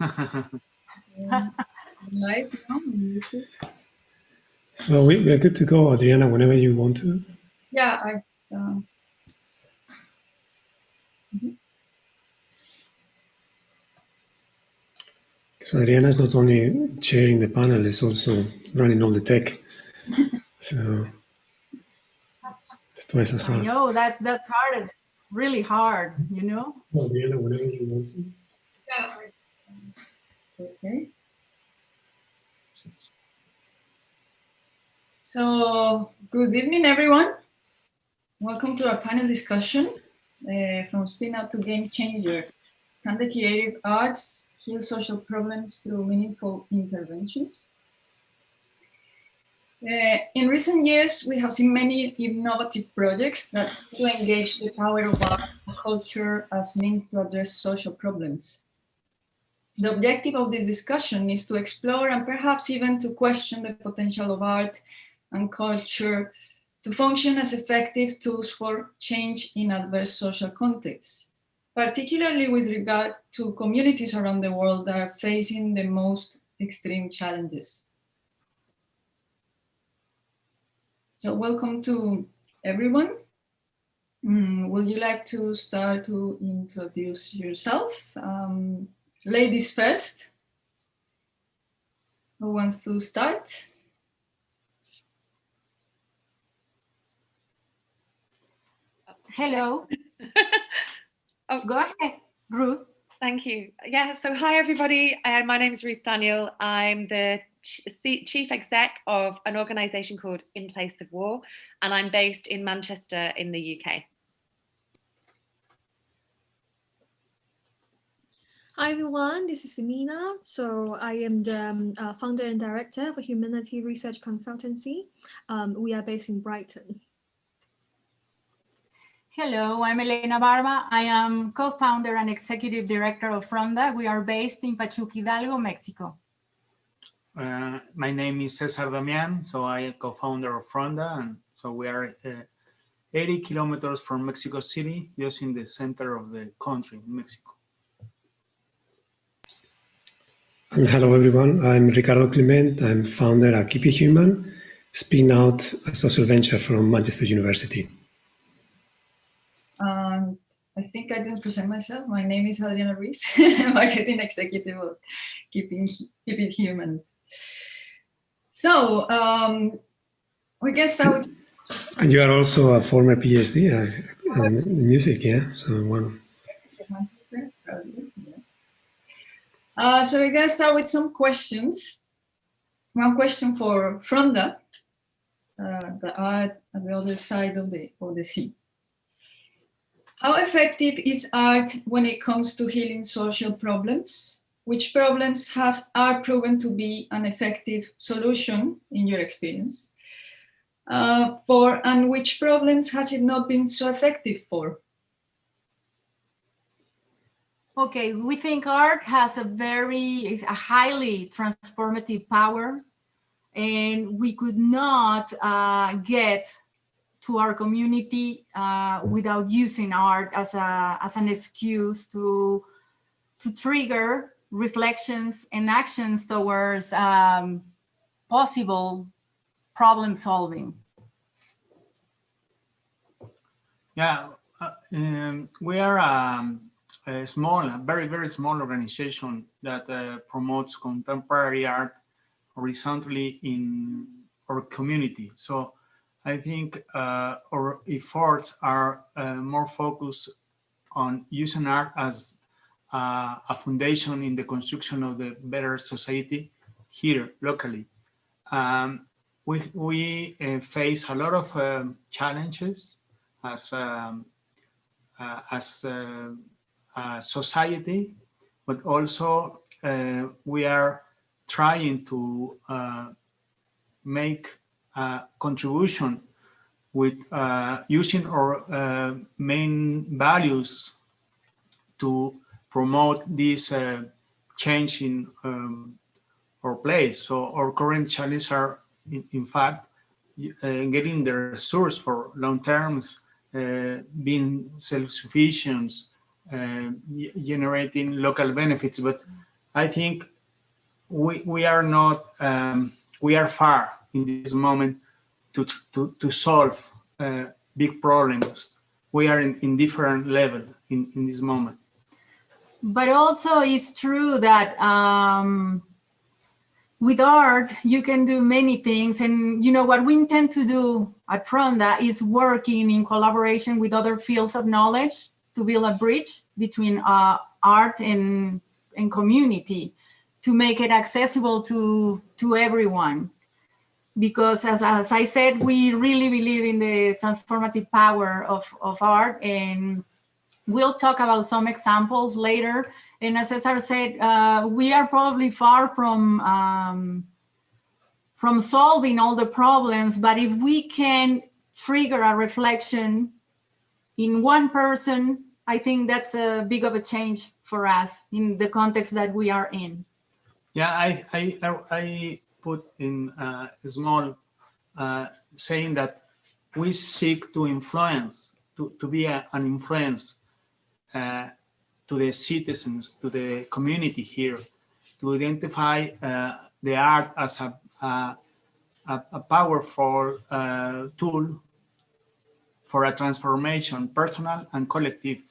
Live now on YouTube. So we're good to go, Adriana, whenever you want to. Yeah, I just. Because Adriana is not only chairing the panel, it's also running all the tech. So it's twice as hard. I know, that's hard. It's really hard, you know? Well, Adriana, whenever you want to. Yeah. Okay. So, good evening, everyone. Welcome to our panel discussion from Spin Out to Game Changer. Can the creative arts heal social problems through meaningful interventions? In recent years, we have seen many innovative projects that seek to engage the power of art and culture as means to address social problems. The objective of this discussion is to explore and perhaps even to question the potential of art and culture to function as effective tools for change in adverse social contexts, particularly with regard to communities around the world that are facing the most extreme challenges. So welcome to everyone. Would you like to start to introduce yourself? Ladies first. Who wants to start? Hello. Oh, go ahead, Ruth. Thank you. Yeah, so hi everybody. My name is Ruth Daniel. I'm the chief exec of an organisation called In Place of War, and I'm based in Manchester in the UK. Hi everyone, this is Amina. So I am the founder and director of a Humanity Research Consultancy. We are based in Brighton. Hello, I'm Elena Barba. I am co-founder and executive director of Fronda. We are based in Pachuca, Hidalgo, Mexico. My name is Cesar Damian, so I am co-founder of Fronda, and so we are 80 kilometers from Mexico City, just in the center of the country, Mexico. And hello everyone, I'm Ricardo Clement. I'm founder at Keep It Human, spin out a social venture from Manchester University. I think I didn't present myself. My name is Adriana Ruiz, marketing executive of Keep It Human. So we can start with. And you are also a former PhD in music, yeah? So one. So we're going to start with some questions. One question for Fronda, the art at the other side of the sea. How effective is art when it comes to healing social problems? Which problems are proven to be an effective solution in your experience? And which problems has it not been so effective for? Okay, we think art has a highly transformative power, and we could not get to our community without using art as an excuse to trigger reflections and actions towards possible problem solving. Yeah, we are a small, very, very small organization that promotes contemporary art horizontally in our community. So I think our efforts are more focused on using art as a foundation in the construction of the better society here locally. We face a lot of challenges as society, but also we are trying to make a contribution with using our main values to promote this change in our place. So our current challenges are, in fact, getting the resource for long terms, being self-sufficient, generating local benefits. But I think we are not, we are far in this moment to solve big problems. We are in different level in this moment. But also it's true that with art, you can do many things. And you know what we intend to do at Fronda is working in collaboration with other fields of knowledge to build a bridge between art and community, to make it accessible to everyone. Because as I said, we really believe in the transformative power of art, and we'll talk about some examples later. And as Cesar said, we are probably far from solving all the problems, but if we can trigger a reflection in one person, I think that's a big of a change for us in the context that we are in. Yeah, I put in a small saying that we seek to influence, to be an influence to the citizens, to the community here, to identify the art as a powerful tool for a transformation, personal and collective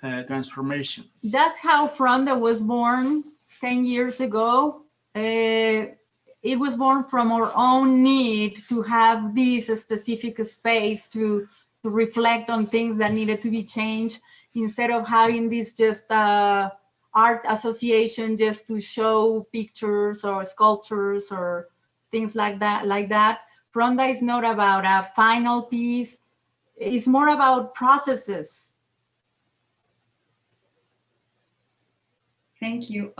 transformation. That's how Fronda was born 10 years ago. It was born from our own need to have this specific space to reflect on things that needed to be changed, instead of having this just art association just to show pictures or sculptures or things like that. Fronda is not about a final piece. It's more about processes. Thank you.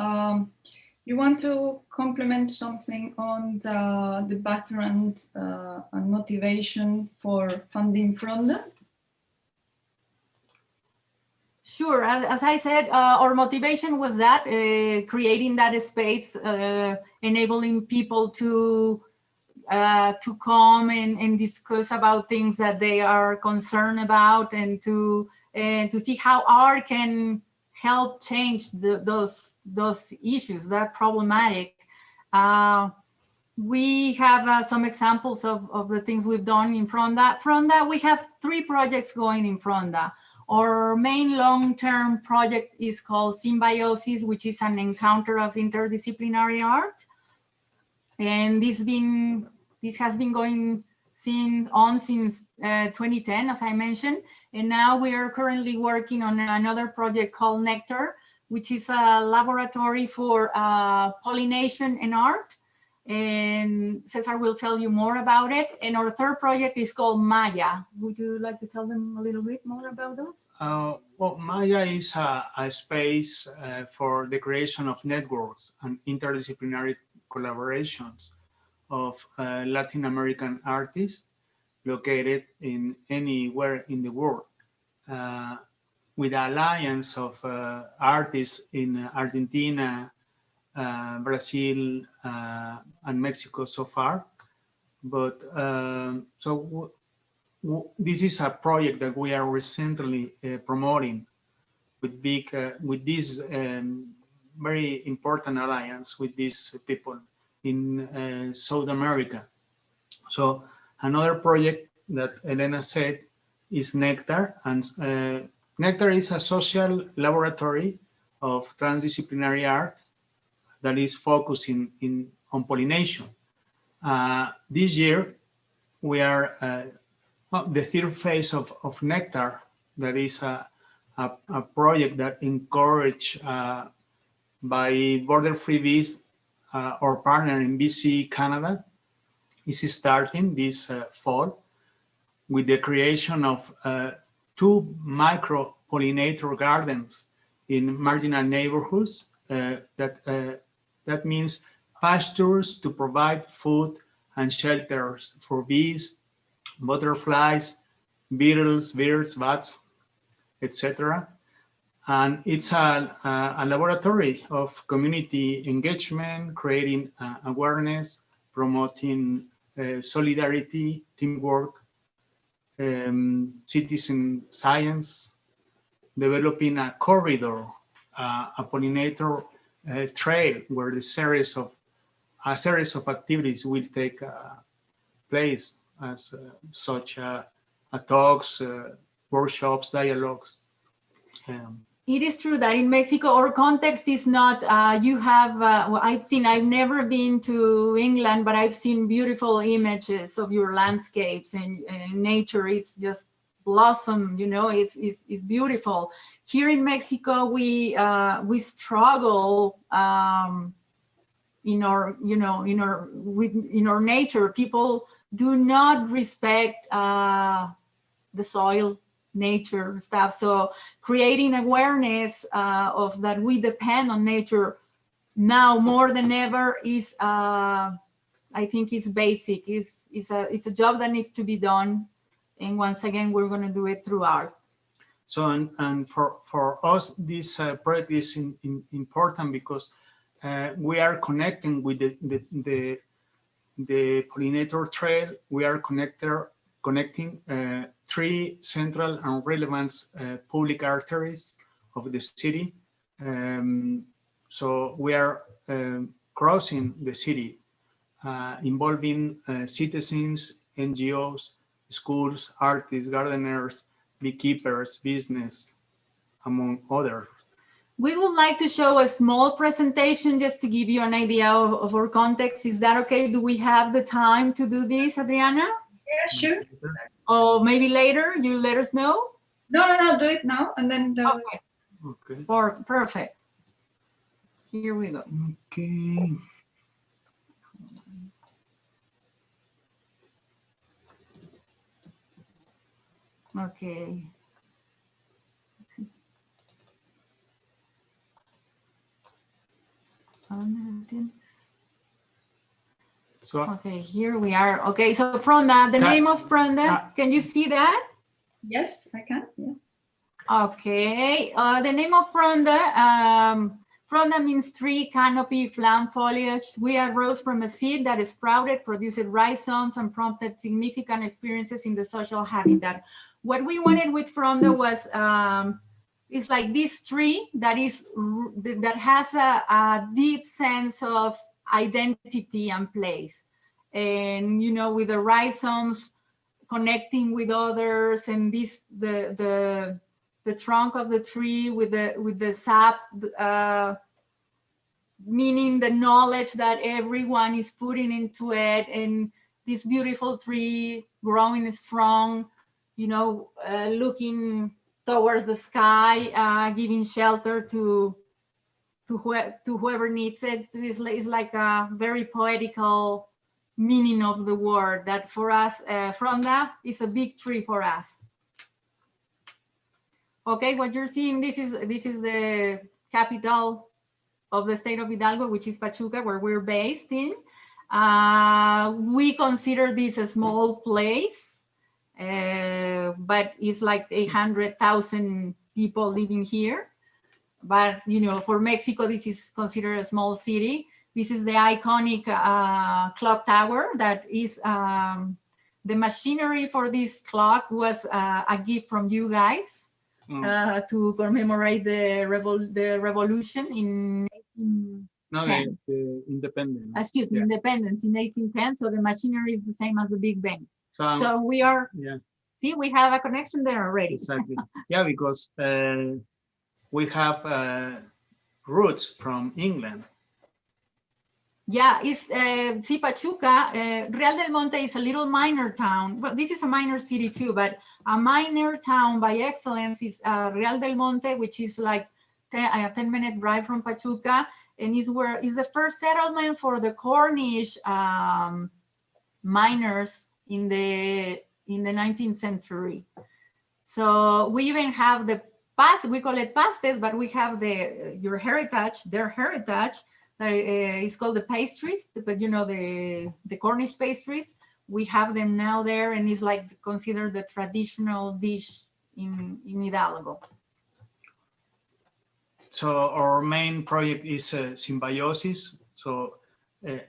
You want to complement something on the background and motivation for funding Fronda? Sure. As I said, our motivation was that creating that space, enabling people to come and discuss about things that they are concerned about, and to see how art can help change those issues that are problematic. We have some examples of the things we've done in Fronda. We have 3 projects going in Fronda. Our main long-term project is called Symbiosis, which is an encounter of interdisciplinary art. And this has been going since 2010, as I mentioned. And now we are currently working on another project called Nectar, which is a laboratory for pollination and art. And Cesar will tell you more about it. And our third project is called Maya. Would you like to tell them a little bit more about those? Well, Maya is a space for the creation of networks and interdisciplinary collaborations of Latin American artists located in anywhere in the world, with an alliance of artists in Argentina, Brazil, and Mexico so far. But this is a project that we are recently promoting with this very important alliance with these people in South America. So another project that Elena said is Nectar, and Nectar is a social laboratory of transdisciplinary art that is focusing on pollination. This year, we are the third phase of Nectar, that is a project that encouraged by Border Free Bees, our partner in BC, Canada, is starting this fall with the creation of 2 micro-pollinator gardens in marginal neighborhoods. That means pastures to provide food and shelters for bees, butterflies, beetles, birds, bats, etc. And it's a laboratory of community engagement, creating awareness, promoting solidarity, teamwork, citizen science, developing a corridor, a pollinator trail where a series of activities will take place, as such talks, workshops, dialogues. It is true that in Mexico, our context is not, you have, well, I've never been to England, but I've seen beautiful images of your landscapes and nature. It's just blossom, you know, it's beautiful. Here in Mexico, we struggle in our, you know, in our nature. People do not respect the soil, nature stuff. So creating awareness of that we depend on nature now more than ever is, I think, it's basic. It's a job that needs to be done. And once again, we're going to do it through art. So, and for us, this project is important because we are connecting with the pollinator trail. We are connecting 3 central and relevant public arteries of the city. So we are crossing the city, involving citizens, NGOs, schools, artists, gardeners, beekeepers, business, among others. We would like to show a small presentation just to give you an idea of our context. Is that okay? Do we have the time to do this, Adriana? Yeah, sure. Or maybe later, you let us know? No, do it now, and then Okay. Okay. Perfect. Here we go. Okay. Okay. So, okay, here we are. Okay, so Fronda, the name of Fronda, can you see that? yes, I can. Yes. Okay, the name of Fronda, Fronda means tree, canopy, flam, foliage. We arose from a seed that sprouted, produced rhizomes, and prompted significant experiences in the social habitat. What we wanted with Fronda was, it's like this tree that has a deep sense of identity and place. And, you know, with the rhizomes connecting with others, and this, the trunk of the tree with the sap, meaning the knowledge that everyone is putting into it, and this beautiful tree growing strong, you know, looking towards the sky, giving shelter to whoever needs it. It's like a very poetical meaning of the word that for us, Fronda is a big tree for us. Okay, what you're seeing, this is the capital of the state of Hidalgo, which is Pachuca, where we're based in. We consider this a small place, but it's like 100,000 people living here. But, you know, for Mexico, this is considered a small city. This is the iconic clock tower that is, the machinery for this clock was a gift from you guys. To commemorate the revolution in 1810. The independence. Excuse me, independence in 1810. So the machinery is the same as the Big Bang. So we are, see, we have a connection there already. Exactly. Yeah, because we have roots from England. Yeah, it's, see, Pachuca, Real del Monte is a little minor town. Well, this is a minor city too, but a minor town by excellence is Real del Monte, which is like a 10-minute drive from Pachuca, and is the first settlement for the Cornish miners in the 19th century. So we even have the past, we call it pastes, but we have their heritage. It's called the pastries, but you know, the Cornish pastries. We have them now there, and it's like considered the traditional dish in Hidalgo. So our main project is Symbiosis. So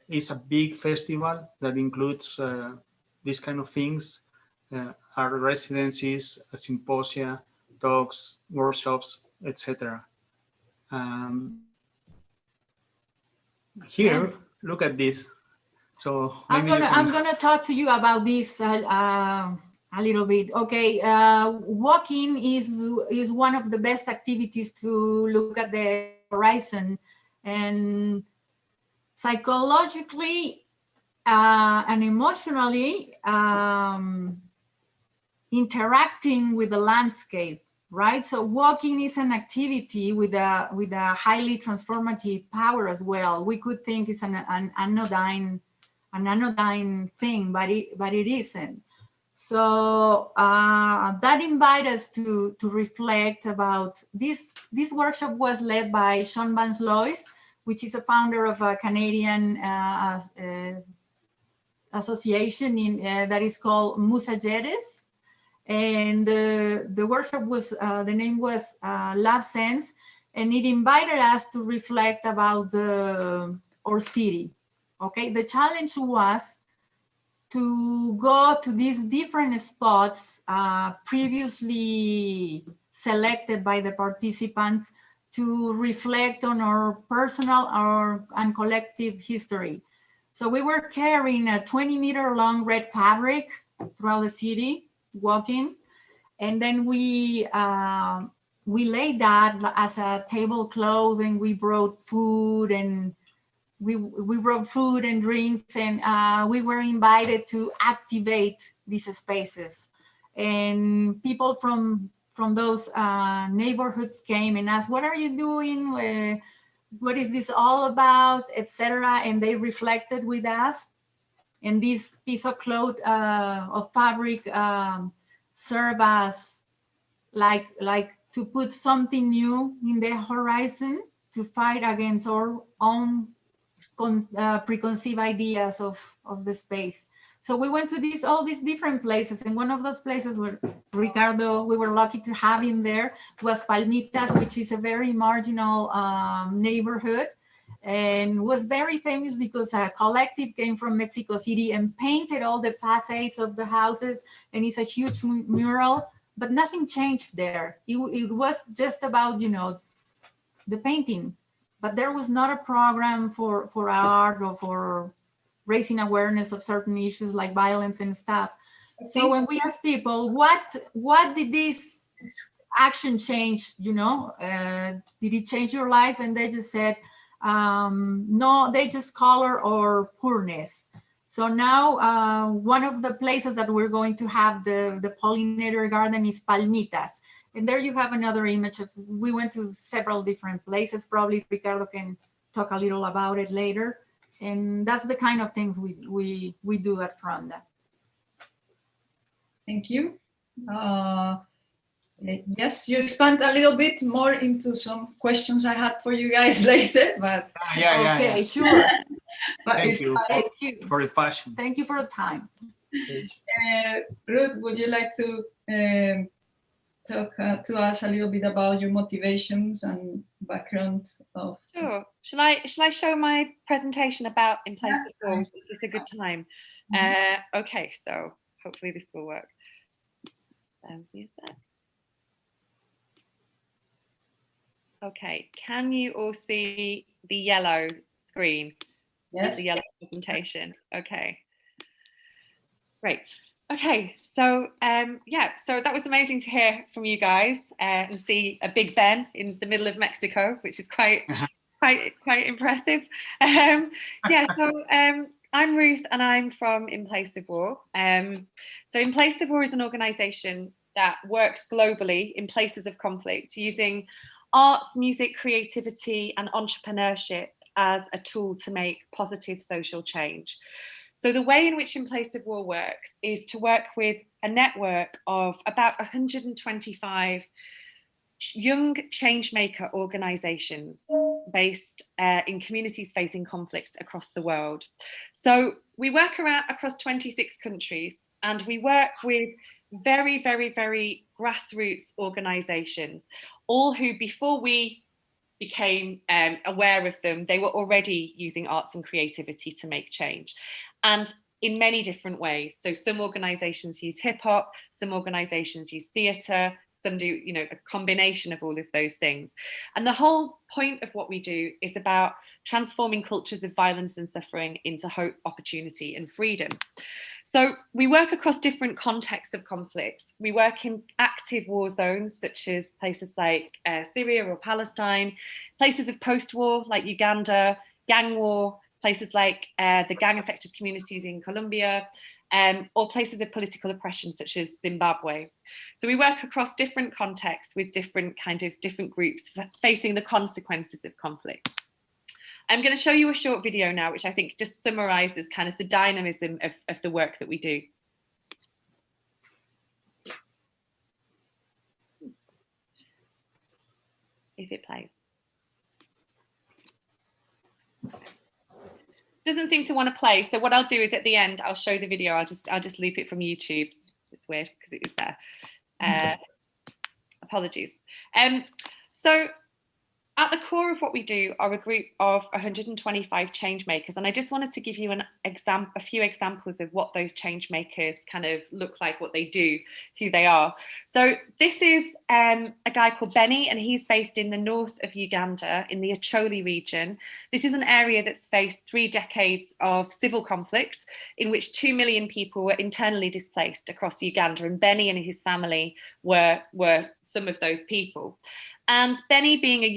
it's a big festival that includes these kind of things, our residencies, symposia, talks, workshops, etc. here, look at this. So I'm gonna talk to you about this a little bit. Okay, walking is one of the best activities to look at the horizon, and psychologically and emotionally interacting with the landscape, right? So walking is an activity with a highly transformative power as well. We could think it's an anodyne thing, but it isn't. So that invited us to reflect about this. This workshop was led by Sean Van Sloys, which is a founder of a Canadian association that is called Musageres. And the workshop was, the name was Love Sense, and it invited us to reflect about our city. Okay, the challenge was to go to these different spots previously selected by the participants to reflect on our personal and collective history. So we were carrying a 20-meter long red fabric throughout the city, walking, and then we laid that as a tablecloth, and we brought food, and we brought food and drinks, and we were invited to activate these spaces. And people from those neighborhoods came and asked, "What are you doing? What is this all about?" etc. And they reflected with us. And this piece of cloth of fabric serve as like to put something new in the horizon, to fight against our own preconceived ideas of the space. So we went to all these different places, and one of those places where Ricardo, we were lucky to have him there, was Palmitas, which is a very marginal neighborhood, and was very famous because a collective came from Mexico City and painted all the facades of the houses, and it's a huge mural, but nothing changed there. It was just about, the painting, but there was not a program for art or for raising awareness of certain issues like violence and stuff. So when we asked people, what did this action change, did it change your life? And they just said, no, they just color or poorness. So now one of the places that we're going to have the pollinator garden is Palmitas. And there you have another image of, we went to several different places. Probably Ricardo can talk a little about it later. And that's the kind of things we do at Fronda. Thank you. Yes, you expand a little bit more into some questions I had for you guys later, but okay, sure. But Thank you for the fashion. Thank you for the time. Ruth, would you like to talk to us a little bit about your motivations and background of? Sure. Shall I show my presentation about In Place of War? It's a good time. Okay, so hopefully this will work. Okay, can you all see the yellow screen? Yes. The yellow presentation. Okay. Great. Okay, so so that was amazing to hear from you guys and see a Big Ben in the middle of Mexico, which is quite impressive. So I'm Ruth, and I'm from In Place of War. So In Place of War is an organisation that works globally in places of conflict, using arts, music, creativity, and entrepreneurship as a tool to make positive social change. So the way in which In Place of War works is to work with a network of about 125 young changemaker organisations based in communities facing conflict across the world. So we work across 26 countries, and we work with very, very, very grassroots organisations, all who, before we became aware of them, they were already using arts and creativity to make change, and in many different ways. So some organisations use hip hop, some organisations use theatre, some do, a combination of all of those things. And the whole point of what we do is about transforming cultures of violence and suffering into hope, opportunity, and freedom. So we work across different contexts of conflict. We work in active war zones, such as places like Syria or Palestine, places of post-war like Uganda, gang war, places like the gang-affected communities in Colombia, or places of political oppression, such as Zimbabwe. So we work across different contexts with different groups facing the consequences of conflict. I'm going to show you a short video now, which I think just summarizes kind of the dynamism of the work that we do. If it plays. Doesn't seem to want to play. So what I'll do is at the end, I'll show the video. I'll just loop it from YouTube. It's weird because it is there. Apologies. So at the core of what we do are a group of 125 change makers, and I just wanted to give you a few examples of what those change makers kind of look like, what they do, who they are. So this is a guy called Benny, and he's based in the north of Uganda in the Acholi region. This is an area that's faced 3 decades of civil conflict in which 2 million people were internally displaced across Uganda, and Benny and his family were some of those people. And Benny, being a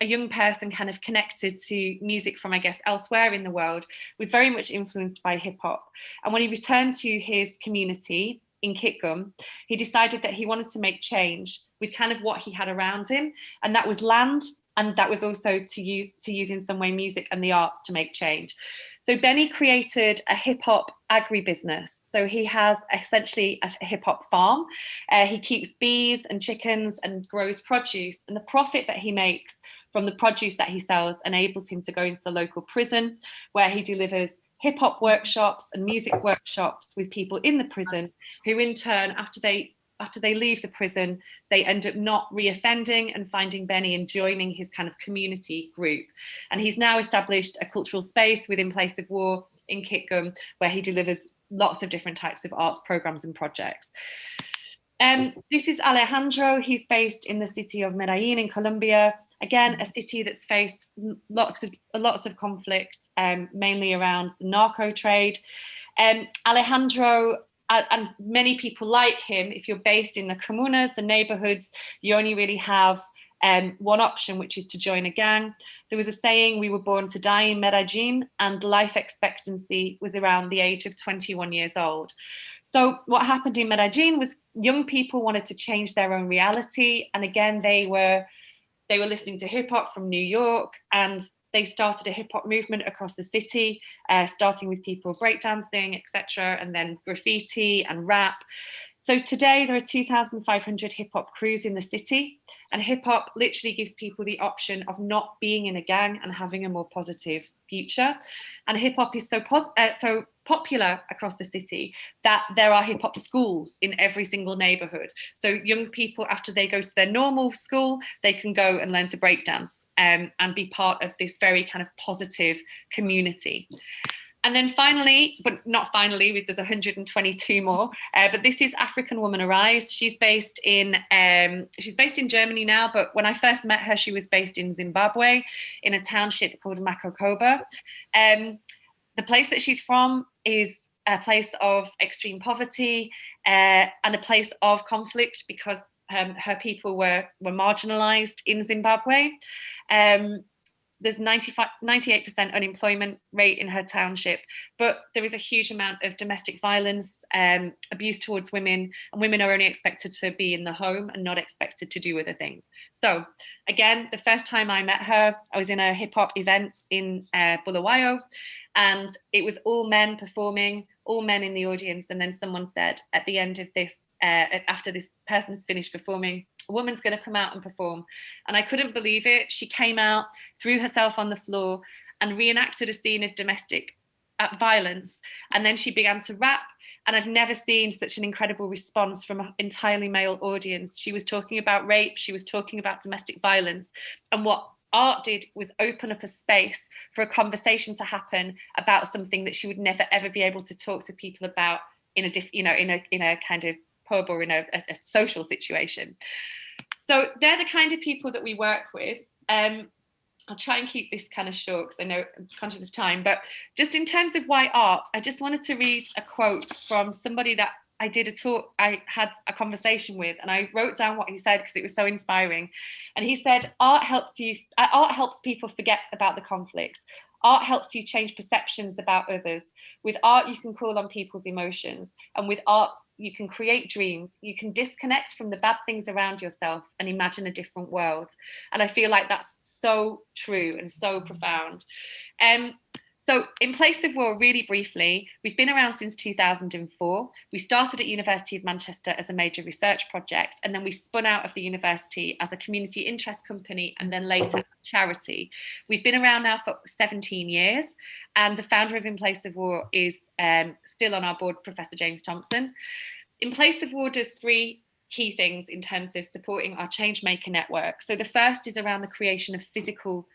young person kind of connected to music from, I guess, elsewhere in the world, was very much influenced by hip hop. And when he returned to his community in Kitgum, he decided that he wanted to make change with kind of what he had around him. And that was land, and that was also to use in some way music and the arts to make change. So Benny created a hip hop agribusiness. So he has essentially a hip hop farm. He keeps bees and chickens and grows produce. And the profit that he makes from the produce that he sells enables him to go into the local prison, where he delivers hip hop workshops and music workshops with people in the prison, who in turn, after they leave the prison, they end up not reoffending and finding Benny and joining his kind of community group. And he's now established a cultural space within Place of War in Kitgum, where he delivers lots of different types of arts programs and projects. This is Alejandro. He's based in the city of Medellin in Colombia. Again, a city that's faced lots of conflict, mainly around the narco trade. Alejandro and many people like him, if you're based in the comunas, the neighborhoods, you only really have one option, which is to join a gang. There was a saying, we were born to die in Medellin, and life expectancy was around the age of 21 years old. So what happened in Medellin was young people wanted to change their own reality. And again, they were listening to hip hop from New York, and they started a hip hop movement across the city, starting with people breakdancing, etc., and then graffiti and rap. So today there are 2,500 hip hop crews in the city, and hip hop literally gives people the option of not being in a gang and having a more positive future. And hip hop is so popular across the city that there are hip hop schools in every single neighborhood. So young people, after they go to their normal school, they can go and learn to breakdance and be part of this very kind of positive community. And then finally, but not finally, there's 122 more. But this is African Woman Arise. She's based in Germany now, but when I first met her, she was based in Zimbabwe, in a township called Makokoba. The place that she's from is a place of extreme poverty and a place of conflict, because her people were marginalized in Zimbabwe. There's 98% unemployment rate in her township, but there is a huge amount of domestic violence, abuse towards women, and women are only expected to be in the home and not expected to do other things. So again, the first time I met her, I was in a hip hop event in Bulawayo, and it was all men performing, all men in the audience. And then someone said at the end of this, after this person's finished performing, a woman's going to come out and perform. And I couldn't believe it. She came out, threw herself on the floor, and reenacted a scene of domestic violence. And then she began to rap. And I've never seen such an incredible response from an entirely male audience. She was talking about rape. She was talking about domestic violence. And what art did was open up a space for a conversation to happen about something that she would never, ever be able to talk to people about in a kind of pub or in a social situation. So they're the kind of people that we work with. And I'll try and keep this kind of short because I know I'm conscious of time, but just in terms of why art, I just wanted to read a quote from somebody that I had a conversation with, and I wrote down what he said because it was so inspiring. And he said, art helps people forget about the conflict. Art helps you change perceptions about others. With art, you can call on people's emotions. And with art, you can create dreams. You can disconnect from the bad things around yourself and imagine a different world. And I feel like that's so true and so profound. So In Place of War, really briefly, we've been around since 2004. We started at University of Manchester as a major research project, and then we spun out of the university as a community interest company and then later a charity. We've been around now for 17 years, and the founder of In Place of War is still on our board, Professor James Thompson. In Place of War does three key things in terms of supporting our Changemaker network. So the first is around the creation of physical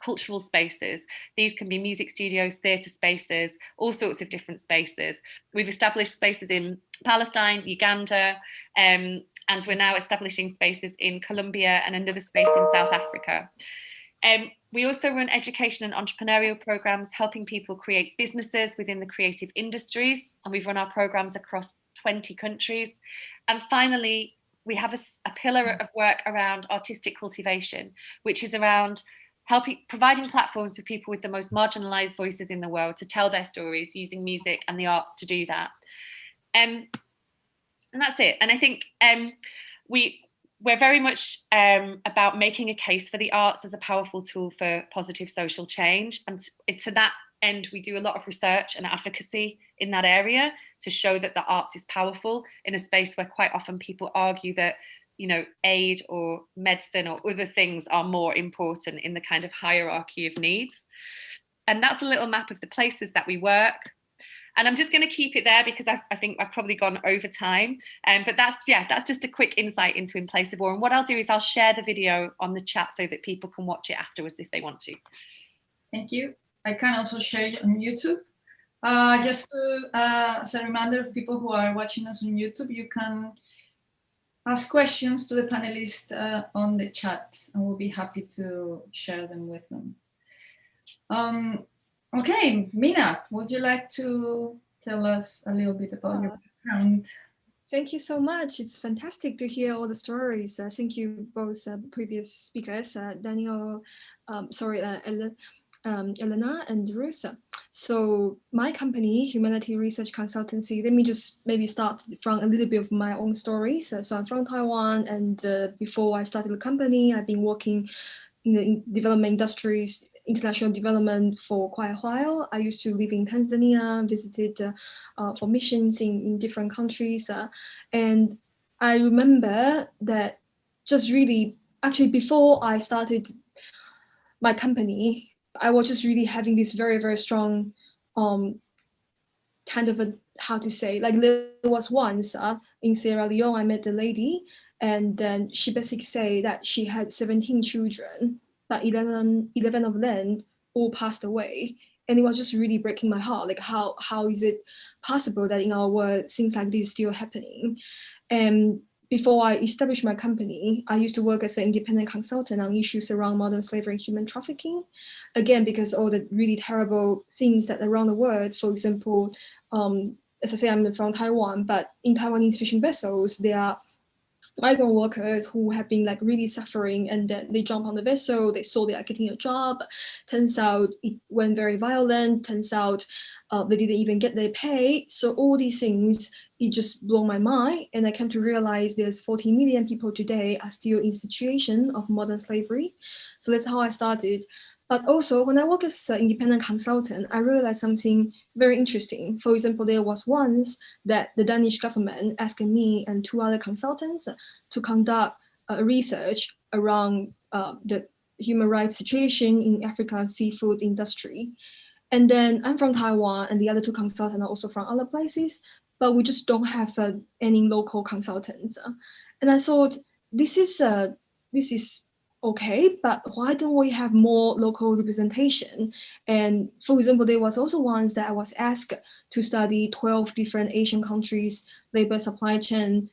cultural spaces. These can be music studios, theatre spaces, all sorts of different spaces. We've established spaces in Palestine, Uganda, and we're now establishing spaces in Colombia and another space in South Africa. We also run education and entrepreneurial programs, helping people create businesses within the creative industries, and we've run our programs across 20 countries. And finally, we have a pillar of work around artistic cultivation, which is around providing platforms for people with the most marginalized voices in the world to tell their stories using music and the arts to do that. And that's it. And I think we're very much about making a case for the arts as a powerful tool for positive social change. And to that end, we do a lot of research and advocacy in that area to show that the arts is powerful in a space where quite often people argue that, you know, aid or medicine or other things are more important in the kind of hierarchy of needs. And that's a little map of the places that we work. And I'm just going to keep it there because I think I've probably gone over time. But that's just a quick insight into In Place of War. And what I'll do is I'll share the video on the chat so that people can watch it afterwards if they want to. Thank you. I can also share it on YouTube. Just to, as a reminder of people who are watching us on YouTube, you can ask questions to the panelists on the chat, and we'll be happy to share them with them. Okay, Mina, would you like to tell us a little bit about your background? Thank you so much. It's fantastic to hear all the stories. Thank you both previous speakers, Daniel, Elena and Ruth. So my company, Humanity Research Consultancy, let me just maybe start from a little bit of my own stories. So I'm from Taiwan, and before I started the company, I've been working in the development industries, international development for quite a while. I used to live in Tanzania, visited for missions in different countries. And I remember that just really, actually before I started my company, I was just really having this very, very strong kind of a, how to say, like there was once in Sierra Leone, I met a lady, and then she basically said that she had 17 children, but 11 of them all passed away. And it was just really breaking my heart. Like how is it possible that in our world, things like this still happening? And before I established my company, I used to work as an independent consultant on issues around modern slavery and human trafficking. Again, because all the really terrible things that around the world, for example, as I say, I'm from Taiwan, but in Taiwanese fishing vessels, there are migrant workers who have been like really suffering, and then they jump on the vessel, they saw they are getting a job. Turns out it went very violent. Turns out they didn't even get their pay. So all these things, it just blew my mind. And I came to realize there's 40 million people today are still in situation of modern slavery. So that's how I started. But also when I work as an independent consultant, I realized something very interesting. For example, there was once that the Danish government asked me and 2 other consultants to conduct research around the human rights situation in Africa's seafood industry. And then I'm from Taiwan, and the other 2 consultants are also from other places, but we just don't have any local consultants. And I thought, this is okay, but why don't we have more local representation? And for example, there was also once that I was asked to study 12 different Asian countries, labor supply chain,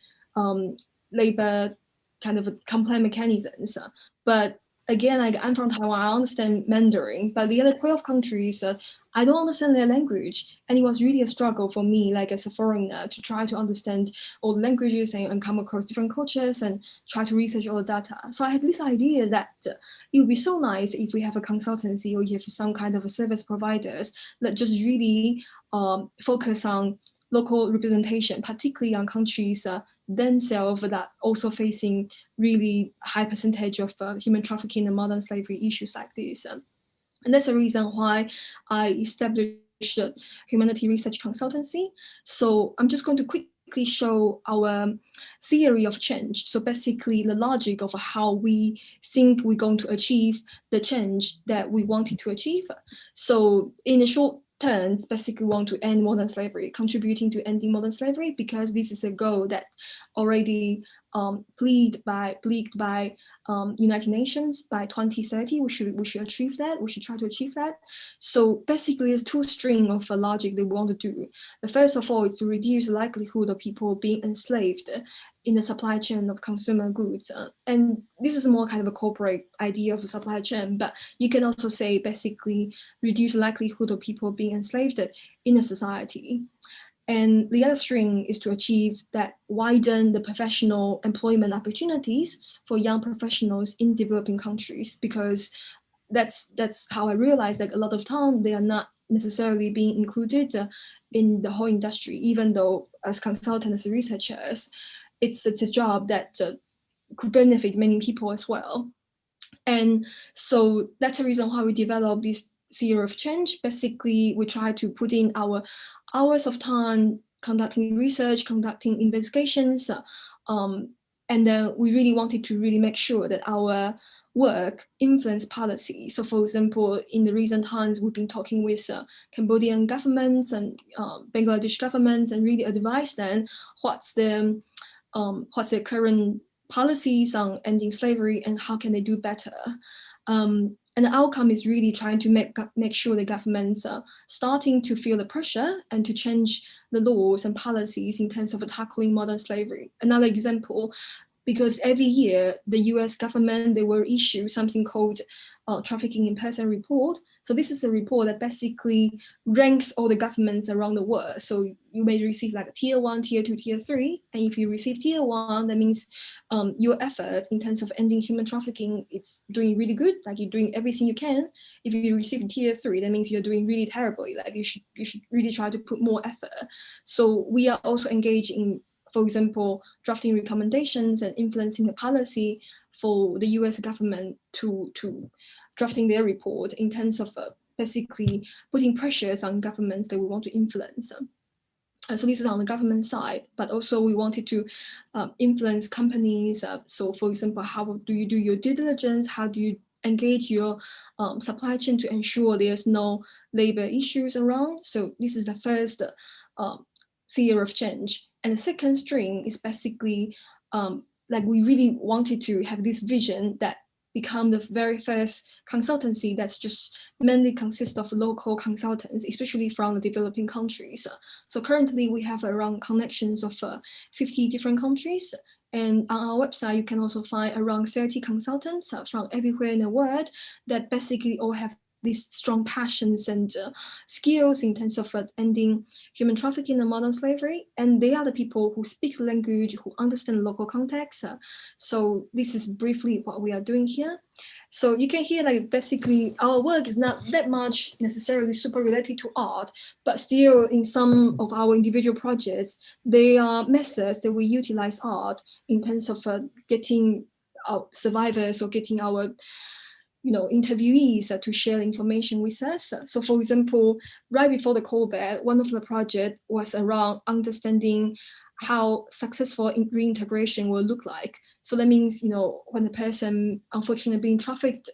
labor kind of complex mechanisms. But again, like I'm from Taiwan, I understand Mandarin, but the other 12 countries, I don't understand their language. And it was really a struggle for me, like as a foreigner, to try to understand all the languages and come across different cultures and try to research all the data. So I had this idea that it would be so nice if we have a consultancy or you have some kind of a service providers that just really focus on local representation, particularly on countries themselves that also facing really high percentage of human trafficking and modern slavery issues like this. And that's the reason why I established a Humanity Research Consultancy. So I'm just going to quickly show our theory of change. So basically the logic of how we think we're going to achieve the change that we wanted to achieve. So in a short terms, basically want to end modern slavery, contributing to ending modern slavery, because this is a goal that already pleaded by United Nations by 2030. We should achieve that. We should try to achieve that. So basically, there's two streams of logic that we want to do. The first of all is to reduce the likelihood of people being enslaved in the supply chain of consumer goods. And this is more kind of a corporate idea of the supply chain, but you can also say basically reduce the likelihood of people being enslaved in a society. And the other string is to achieve that widen the professional employment opportunities for young professionals in developing countries, because that's how I realized that a lot of time they are not necessarily being included in the whole industry, even though as consultants, as researchers, it's a job that could benefit many people as well. And so that's the reason why we developed this theory of change. Basically, we try to put in our hours of time conducting research, conducting investigations, and then we really wanted to really make sure that our work influence policy. So for example, in the recent times, we've been talking with Cambodian governments and Bangladesh governments and really advise them what's the current policies on ending slavery and how can they do better. And the outcome is really trying to make sure the governments are starting to feel the pressure and to change the laws and policies in terms of tackling modern slavery. Another example, because every year the US government, they will issue something called Trafficking in Person Report. So this is a report that basically ranks all the governments around the world. So you may receive like a tier 1, tier 2, tier 3. And if you receive tier 1, that means your effort in terms of ending human trafficking, it's doing really good, like you're doing everything you can. If you receive tier 3, that means you're doing really terribly, like you should really try to put more effort. So we are also engaged in, for example, drafting recommendations and influencing the policy for the US government to drafting their report in terms of basically putting pressures on governments that we want to influence. So this is on the government side, but also we wanted to influence companies. So for example, how do you do your due diligence? How do you engage your supply chain to ensure there's no labor issues around? So this is the first theory of change. And the second string is basically like we really wanted to have this vision that become the very first consultancy that's just mainly consists of local consultants, especially from the developing countries. So currently we have around connections of 50 different countries. And on our website, you can also find around 30 consultants from everywhere in the world that basically all have these strong passions and skills in terms of ending human trafficking and modern slavery. And they are the people who speak the language, who understand local context. So this is briefly what we are doing here. So you can hear like basically our work is not that much necessarily super related to art, but still in some of our individual projects, they are methods that we utilize art in terms of getting our survivors or getting our interviewees to share information with us. So for example, right before the COVID, one of the projects was around understanding how successful reintegration will look like. So that means, when a person unfortunately being trafficked,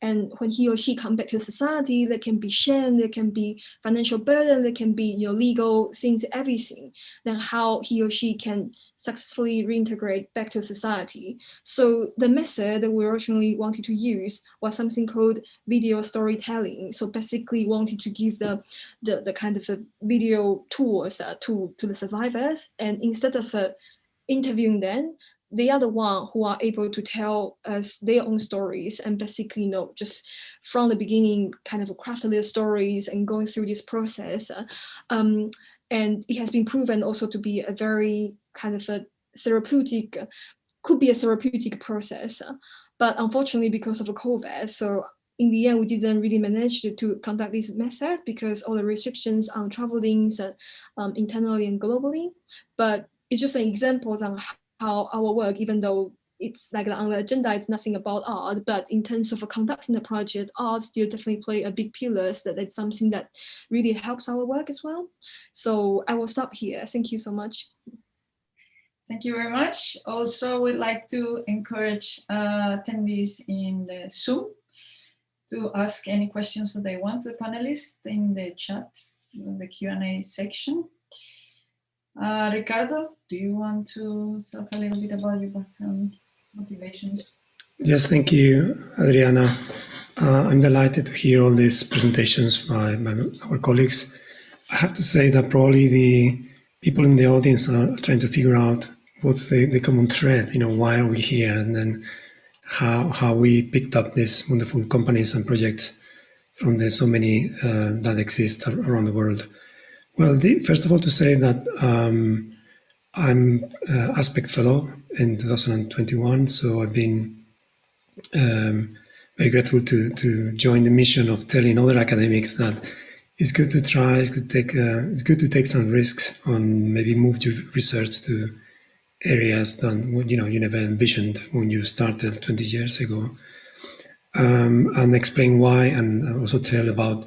and when he or she come back to society, there can be shame, there can be financial burden, there can be legal things, everything. Then how he or she can successfully reintegrate back to society. So the method that we originally wanted to use was something called video storytelling. So basically wanted to give the kind of video tours to the survivors, and instead of interviewing them, they are the one who are able to tell us their own stories and basically, just from the beginning, kind of craft their stories and going through this process. And it has been proven also to be a very kind of a therapeutic, could be a therapeutic process. But unfortunately, because of the COVID, so in the end, we didn't really manage to conduct this method because all the restrictions on traveling internally and globally. But it's just an example on how our work, even though it's like on the agenda, it's nothing about art, but in terms of conducting the project, art still definitely play a big pillar. So that's something that really helps our work as well. So I will stop here. Thank you so much. Thank you very much. Also, we'd like to encourage attendees in the Zoom to ask any questions that they want to the panelists in the chat, in the Q&A section. Ricardo, do you want to talk a little bit about your background motivations? Yes, thank you, Adriana. I'm delighted to hear all these presentations by our colleagues. I have to say that probably the people in the audience are trying to figure out what's the common thread, why are we here, and then how we picked up these wonderful companies and projects from the so many that exist around the world. Well, first of all, to say that I'm Aspect Fellow in 2021, so I've been very grateful to join the mission of telling other academics that it's good to try, it's good to take some risks on maybe move your research to areas that you never envisioned when you started 20 years ago, and explain why, and also tell about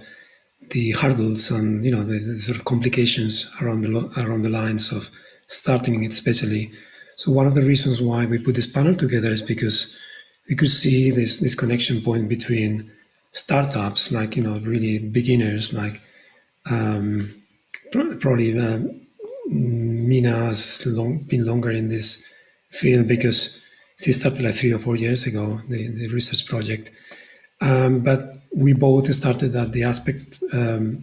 the hurdles and the sort of complications around the lines of starting it, especially. So one of the reasons why we put this panel together is because we could see this connection point between startups, like really beginners, like probably Mina has been longer in this field because she started like 3 or 4 years ago, the research project. But we both started at the Aspect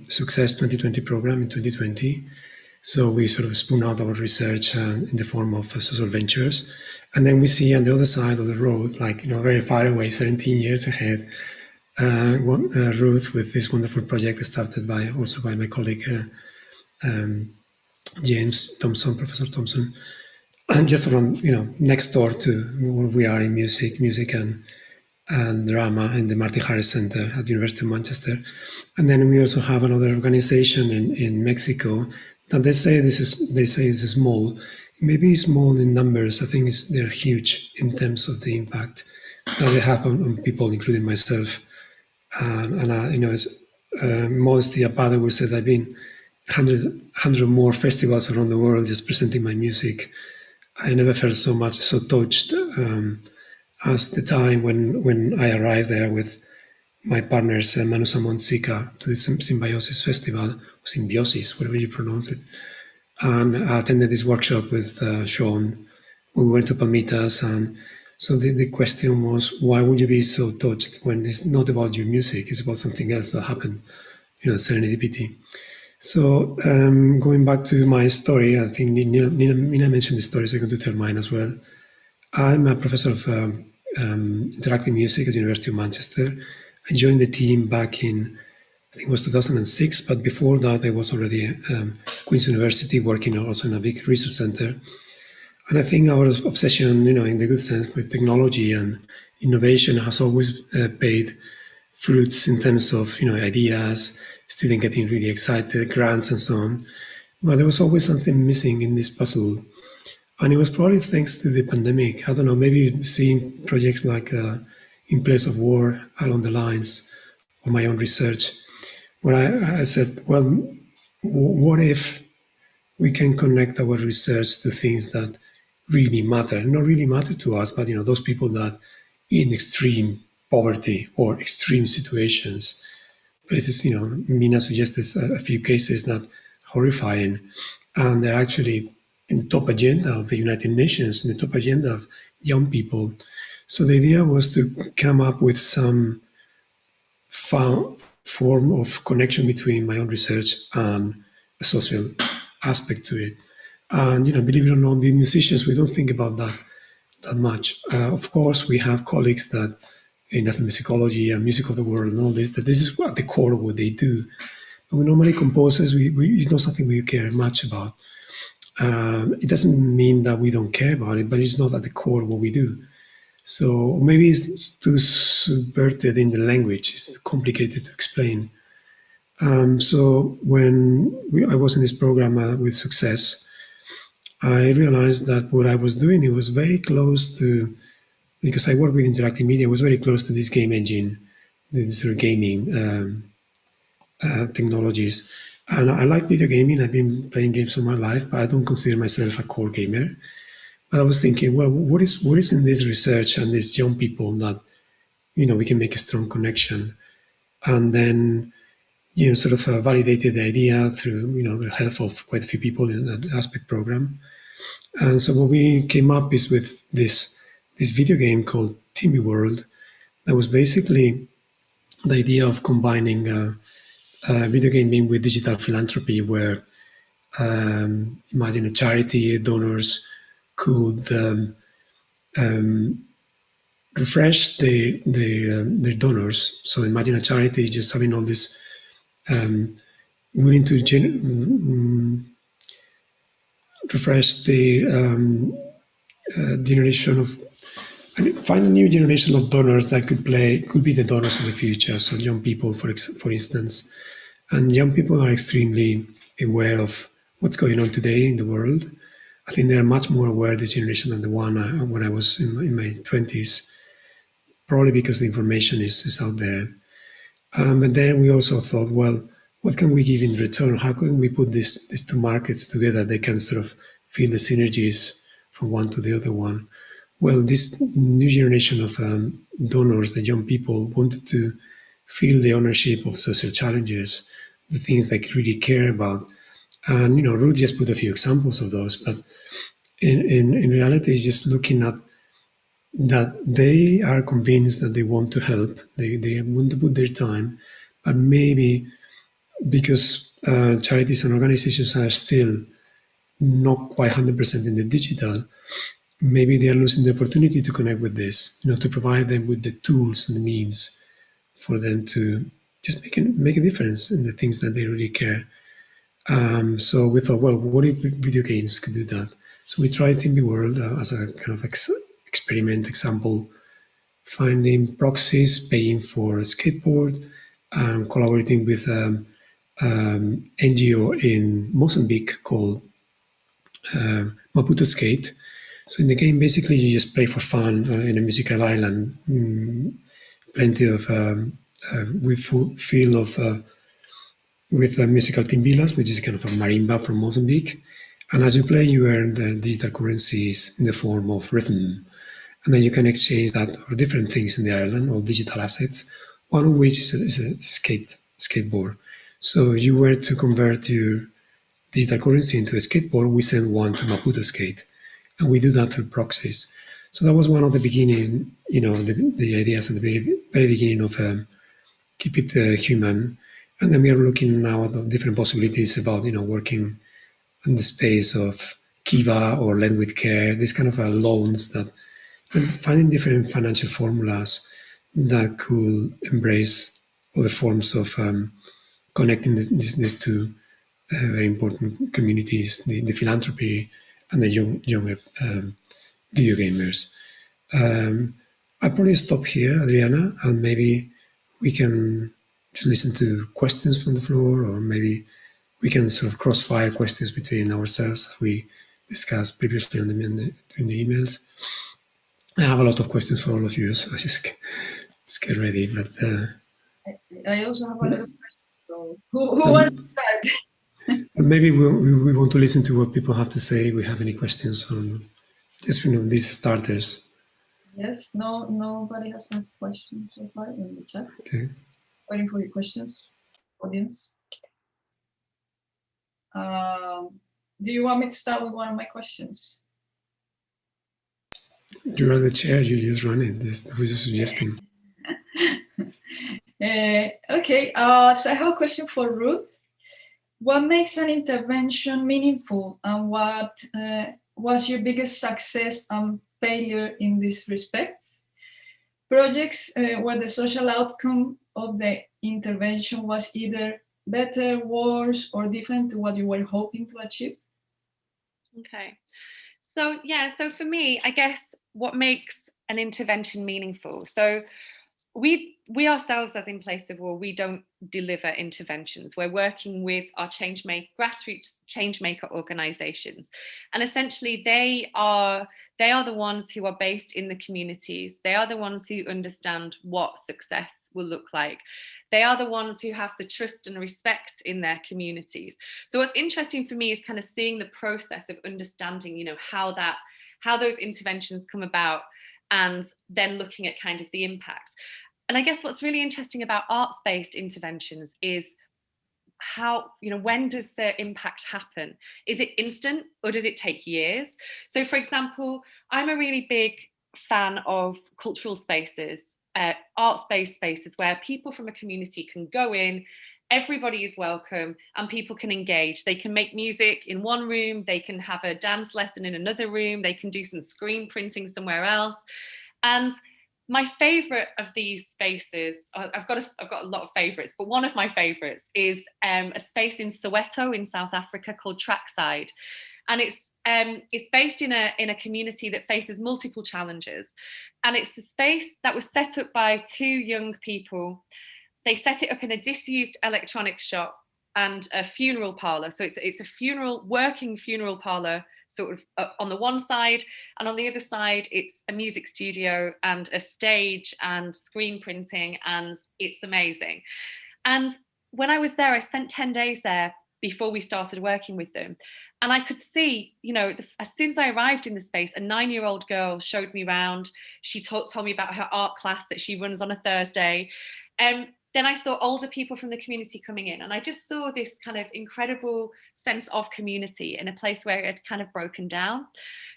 Success 2020 program in 2020. So we sort of spun out our research in the form of social ventures. And then we see on the other side of the road, like, very far away, 17 years ahead, Ruth with this wonderful project started also by my colleague, James Thompson, Professor Thompson, and just around, next door to where we are in music and drama in the Martin Harris Center at the University of Manchester. And then we also have another organization in Mexico that they say this is small. Maybe small in numbers. I think they're huge in terms of the impact that they have on people, including myself. As modesty apart, I would say that I've been 100 more festivals around the world just presenting my music. I never felt so touched as the time when I arrived there with my partners, Manu Samon Sika, to the Symbiosis Festival, or Symbiosis, whatever you pronounce it. And I attended this workshop with Sean when we went to Palmitas. And so the question was, why would you be so touched when it's not about your music, it's about something else that happened, serendipity. So going back to my story, I think Nina mentioned the story, so I'm going to tell mine as well. I'm a professor of interactive music at the University of Manchester. I joined the team back in, I think it was 2006, but before that I was already at Queen's University working also in a big research center. And I think our obsession, in the good sense, with technology and innovation has always paid fruits in terms of, ideas, students getting really excited, grants and so on. But there was always something missing in this puzzle. And it was probably thanks to the pandemic. I don't know, maybe seeing projects like In Place of War along the lines of my own research, where I said, well, what if we can connect our research to things that really matter, not really matter to us, but those people that in extreme poverty or extreme situations, places, Mina suggested a few cases that horrifying, and they're actually in the top agenda of the United Nations, in the top agenda of young people. So the idea was to come up with some form of connection between my own research and a social aspect to it. And, believe it or not, the musicians, we don't think about that. that much. Of course, we have colleagues that in ethnomusicology and music of the world and all this, that this is at the core of what they do. But we normally composers, it's not something we care much about. It doesn't mean that we don't care about it, but it's not at the core of what we do. So maybe it's too subverted in the language. It's complicated to explain. So when I was in this program with Success, I realized that what I was doing, it was very close to, because I work with interactive media, it was very close to this game engine, this sort of gaming technologies. And I like video gaming. I've been playing games all my life, but I don't consider myself a core gamer. But I was thinking, well, what is in this research and these young people that, we can make a strong connection? And then, sort of validated the idea through, the help of quite a few people in the Aspect program. And so what we came up is with this video game called Timmy World, that was basically the idea of combining video gaming with digital philanthropy, where imagine a charity, donors could refresh their donors. So imagine a charity just having all this willing to refresh the generation of, find a new generation of donors that could be the donors of the future. So young people, for instance, and young people are extremely aware of what's going on today in the world. I think they are much more aware, this generation, than the one when I was in my 20s, probably because the information is out there. And then we also thought, well, what can we give in return? How can we put these two markets together? They can sort of feel the synergies from one to the other one. Well, this new generation of donors, the young people, wanted to feel the ownership of social challenges, the things they really care about. And, Ruth just put a few examples of those, but in reality, it's just looking at that they are convinced that they want to help, they want to put their time, but maybe because charities and organizations are still not quite 100% in the digital, maybe they are losing the opportunity to connect with this, to provide them with the tools and the means for them to just make a difference in the things that they really care. So we thought, well, what if video games could do that? So we tried Timmy World as a kind of experiment example, finding proxies, paying for a skateboard, and collaborating with NGO in Mozambique called Maputo Skate. So in the game, basically, you just play for fun in a musical island, plenty of with musical timbilas, which is kind of a marimba from Mozambique. And as you play, you earn the digital currencies in the form of rhythm. And then you can exchange that for different things in the island, or digital assets, one of which is a skateboard. So you were to convert your digital currency into a skateboard, we send one to Maputo Skate. And we do that through proxies. So that was one of the beginning, the ideas at the very, very beginning of Keep It Human. And then we are looking now at the different possibilities about, working in the space of Kiva or Lend with Care, this kind of loans that, and finding different financial formulas that could embrace other forms of connecting these two very important communities, the philanthropy and the younger video gamers. I'll probably stop here, Adriana, and maybe we can just listen to questions from the floor, or maybe we can sort of crossfire questions between ourselves as we discussed previously in the emails. I have a lot of questions for all of you, so just get ready. But I also have a lot of questions. So who wants to start? Maybe we want to listen to what people have to say. We have any questions on just these starters? Yes, nobody has asked questions so far in the chat. Okay. Waiting for your questions, audience. Do you want me to start with one of my questions? You are the chair, you just run it. I was just suggesting. Okay, so I have a question for Ruth. What makes an intervention meaningful, and what was your biggest success and failure in this respect. Projects where the social outcome of the intervention was either better, worse, or different to what you were hoping to achieve? Okay. So yeah, so for me, I guess what makes an intervention meaningful. So we ourselves, as In Place of War, we don't deliver interventions. We're working with our grassroots change maker organizations, and essentially they are the ones who are based in the communities. They are the ones who understand what success will look like. They are the ones who have the trust and respect in their communities. So what's interesting for me is kind of seeing the process of understanding, you know, how those interventions come about, and then looking at kind of the impact. And I guess what's really interesting about arts-based interventions is how, you know, when does the impact happen? Is it instant or does it take years? So for example, I'm a really big fan of cultural spaces, arts-based spaces where people from a community can go in, everybody is welcome, and people can engage. They can make music in one room, they can have a dance lesson in another room, they can do some screen printing somewhere else. And my favorite of these spaces, I've got a lot of favorites, but one of my favorites is a space in Soweto in South Africa called Trackside. And it's based in a community that faces multiple challenges. And it's a space that was set up by two young people. They set it up in a disused electronics shop and a funeral parlor. So it's a working funeral parlor, sort of on the one side, and on the other side it's a music studio and a stage and screen printing, and it's amazing. And when I was there, I spent 10 days there before we started working with them, and I could see, you know, as soon as I arrived in the space, a 9-year-old girl showed me around. She told me about her art class that she runs on a Thursday. Then I saw older people from the community coming in, and I just saw this kind of incredible sense of community in a place where it had kind of broken down.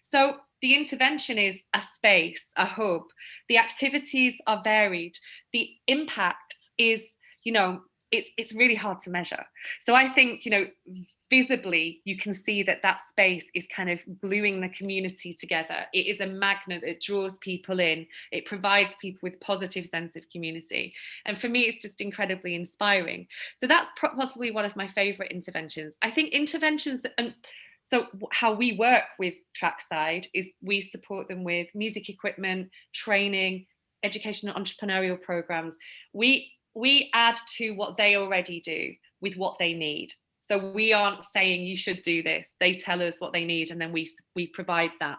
So the intervention is a space, a hub. The activities are varied. The impact is, you know, it's really hard to measure. So I think, you know, visibly you can see that space is kind of gluing the community together. It is a magnet that draws people in. It provides people with positive sense of community, and for me it's just incredibly inspiring. So that's possibly one of my favorite interventions. I think interventions so how we work with Trackside is we support them with music equipment, training, educational entrepreneurial programs. We add to what they already do with what they need. So we aren't saying you should do this. They tell us what they need, and then we provide that.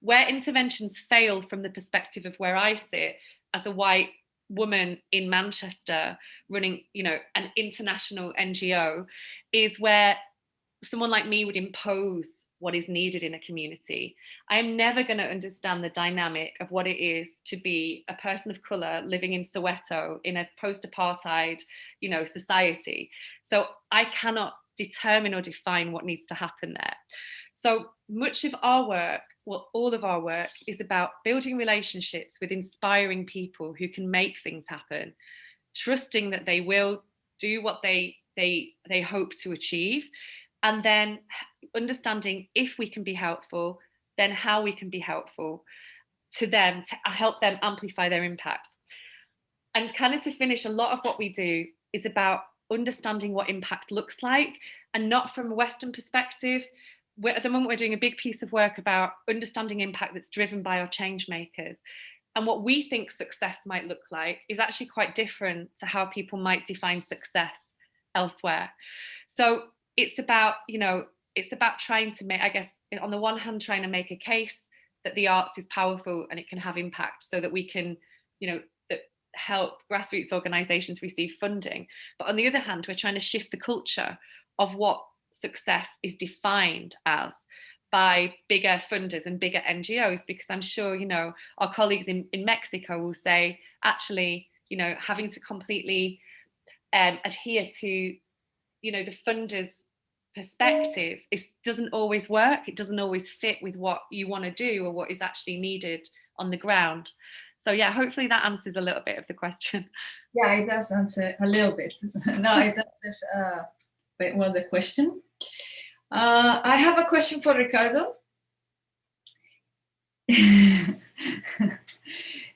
Where interventions fail from the perspective of where I sit as a white woman in Manchester running, you know, an international NGO, is where someone like me would impose what is needed in a community. I am never going to understand the dynamic of what it is to be a person of colour living in Soweto in a post-apartheid, you know, society. So I cannot determine or define what needs to happen there. So much of our work, well, all of our work is about building relationships with inspiring people who can make things happen, trusting that they will do what they hope to achieve, and then understanding if we can be helpful, then how we can be helpful to them to help them amplify their impact. And kind of to finish, a lot of what we do is about understanding what impact looks like, and not from a Western perspective. At the moment, we're doing a big piece of work about understanding impact that's driven by our change makers. And what we think success might look like is actually quite different to how people might define success elsewhere. So it's about, you know, it's about trying to make, I guess, on the one hand, trying to make a case that the arts is powerful and it can have impact, so that we can, you know, help grassroots organizations receive funding. But on the other hand, we're trying to shift the culture of what success is defined as by bigger funders and bigger NGOs, because I'm sure, you know, our colleagues in Mexico will say, actually, you know, having to completely adhere to, you know, the funders' perspective doesn't always work. It doesn't always fit with what you want to do or what is actually needed on the ground. So yeah, hopefully that answers a little bit of the question. Yeah, it does answer a little bit. No, it answers well the question. I have a question for Ricardo.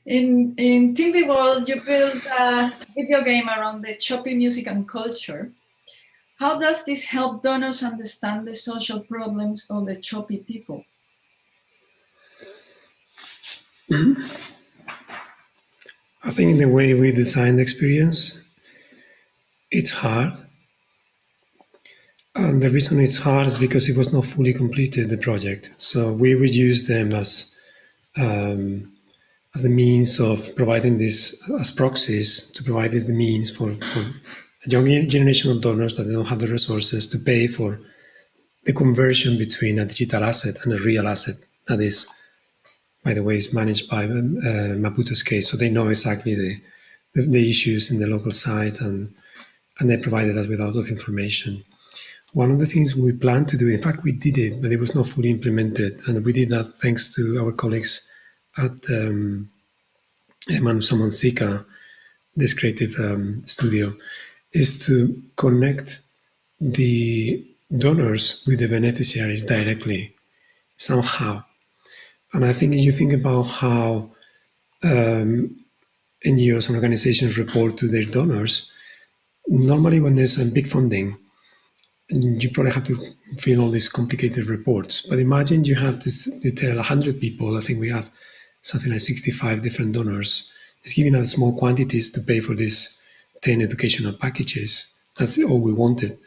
In TeamB World, you built a video game around the choppy music and culture. How does this help donors understand the social problems of the choppy people? I think in the way we design the experience, it's hard. And the reason it's hard is because it was not fully completed, the project. So we would use them as the means of providing this, as proxies, to provide this the means for a young generation of donors that don't have the resources to pay for the conversion between a digital asset and a real asset. That is, by the way, is managed by Maputo's case. So they know exactly the issues in the local site, and they provided us with a lot of information. One of the things we planned to do, in fact, we did it, but it was not fully implemented. And we did that thanks to our colleagues at Manu Sika, this creative studio, is to connect the donors with the beneficiaries directly, somehow. And I think you think about how NGOs and organizations report to their donors. Normally when there's a big funding, you probably have to fill all these complicated reports. But imagine you have to tell 100 people, I think we have something like 65 different donors, it's giving us small quantities to pay for these 10 educational packages. That's all we wanted.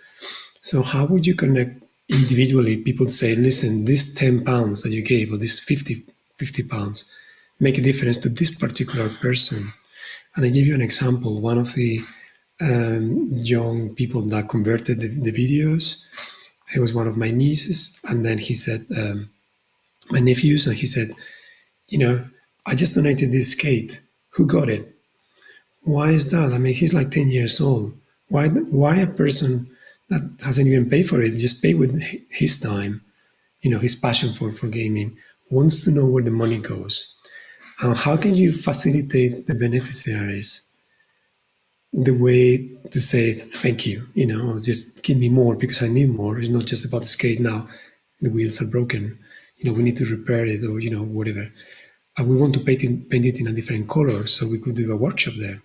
So how would you connect individually? People say, listen, this 10 pounds that you gave, or this 50 pounds, make a difference to this particular person. And I give you an example. One of the young people that converted the videos, it was one of my nieces, and then he said, my nephews, and he said, you know, I just donated this skate. Who got it? Why is that? I mean, he's like 10 years old. Why a person that hasn't even paid for it, just pay with his time, you know, his passion for gaming, wants to know where the money goes? How can you facilitate the beneficiaries the way to say thank you, you know, just give me more because I need more. It's not just about the skate now, the wheels are broken, you know, we need to repair it, or, you know, whatever. And we want to paint it in a different color, so we could do a workshop there.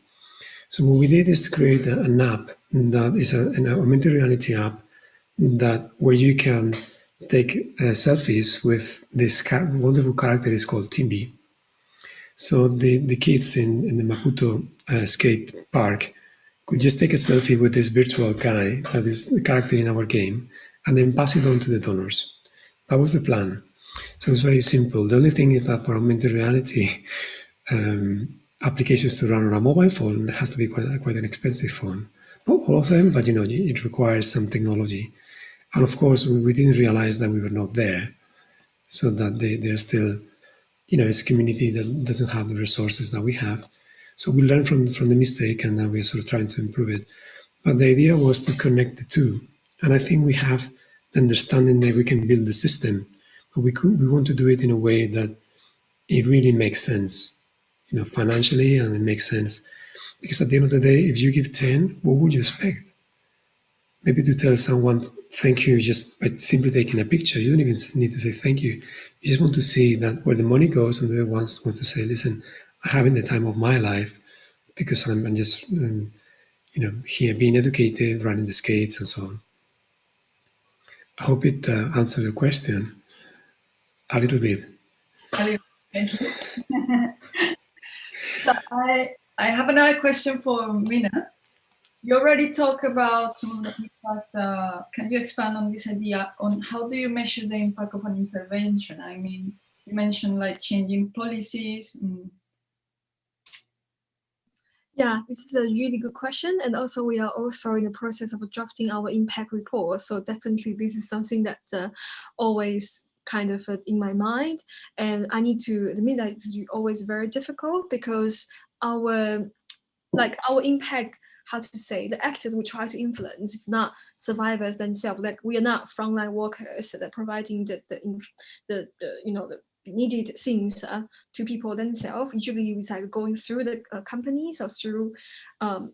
So what we did is to create an app that is an augmented reality app where you can take selfies with this wonderful character is called Timby. So the kids in the Maputo skate park could just take a selfie with this virtual guy that is the character in our game, and then pass it on to the donors. That was the plan. So it's very simple. The only thing is that for augmented reality, applications to run on a mobile phone, it has to be quite an expensive phone. Not all of them, but, you know, it requires some technology. And of course, we didn't realize that we were not there, so that they're still, you know, it's a community that doesn't have the resources that we have. So we learned from the mistake, and now we're sort of trying to improve it. But the idea was to connect the two. And I think we have the understanding that we can build the system, but we want to do it in a way that it really makes sense, you know, financially, and it makes sense. Because at the end of the day, if you give 10, what would you expect? Maybe to tell someone thank you just by simply taking a picture. You don't even need to say thank you. You just want to see that where the money goes, and the other ones want to say, listen, I'm having the time of my life because I'm just, you know, here being educated, running the skates and so on. I hope it answered your question a little bit. Thank you. So I have another question for Mina. You already talked about some of the impact. Can you expand on this idea on how do you measure the impact of an intervention? I mean, you mentioned like changing policies. Yeah, this is a really good question. And also we are also in the process of drafting our impact report. So definitely this is something that always kind of in my mind. And I need to admit that it's always very difficult, because our impact, how to say, the actors we try to influence, it's not survivors themselves. Like, we are not frontline workers that are providing the you know, the needed things to people themselves. Usually it's like going through the companies or through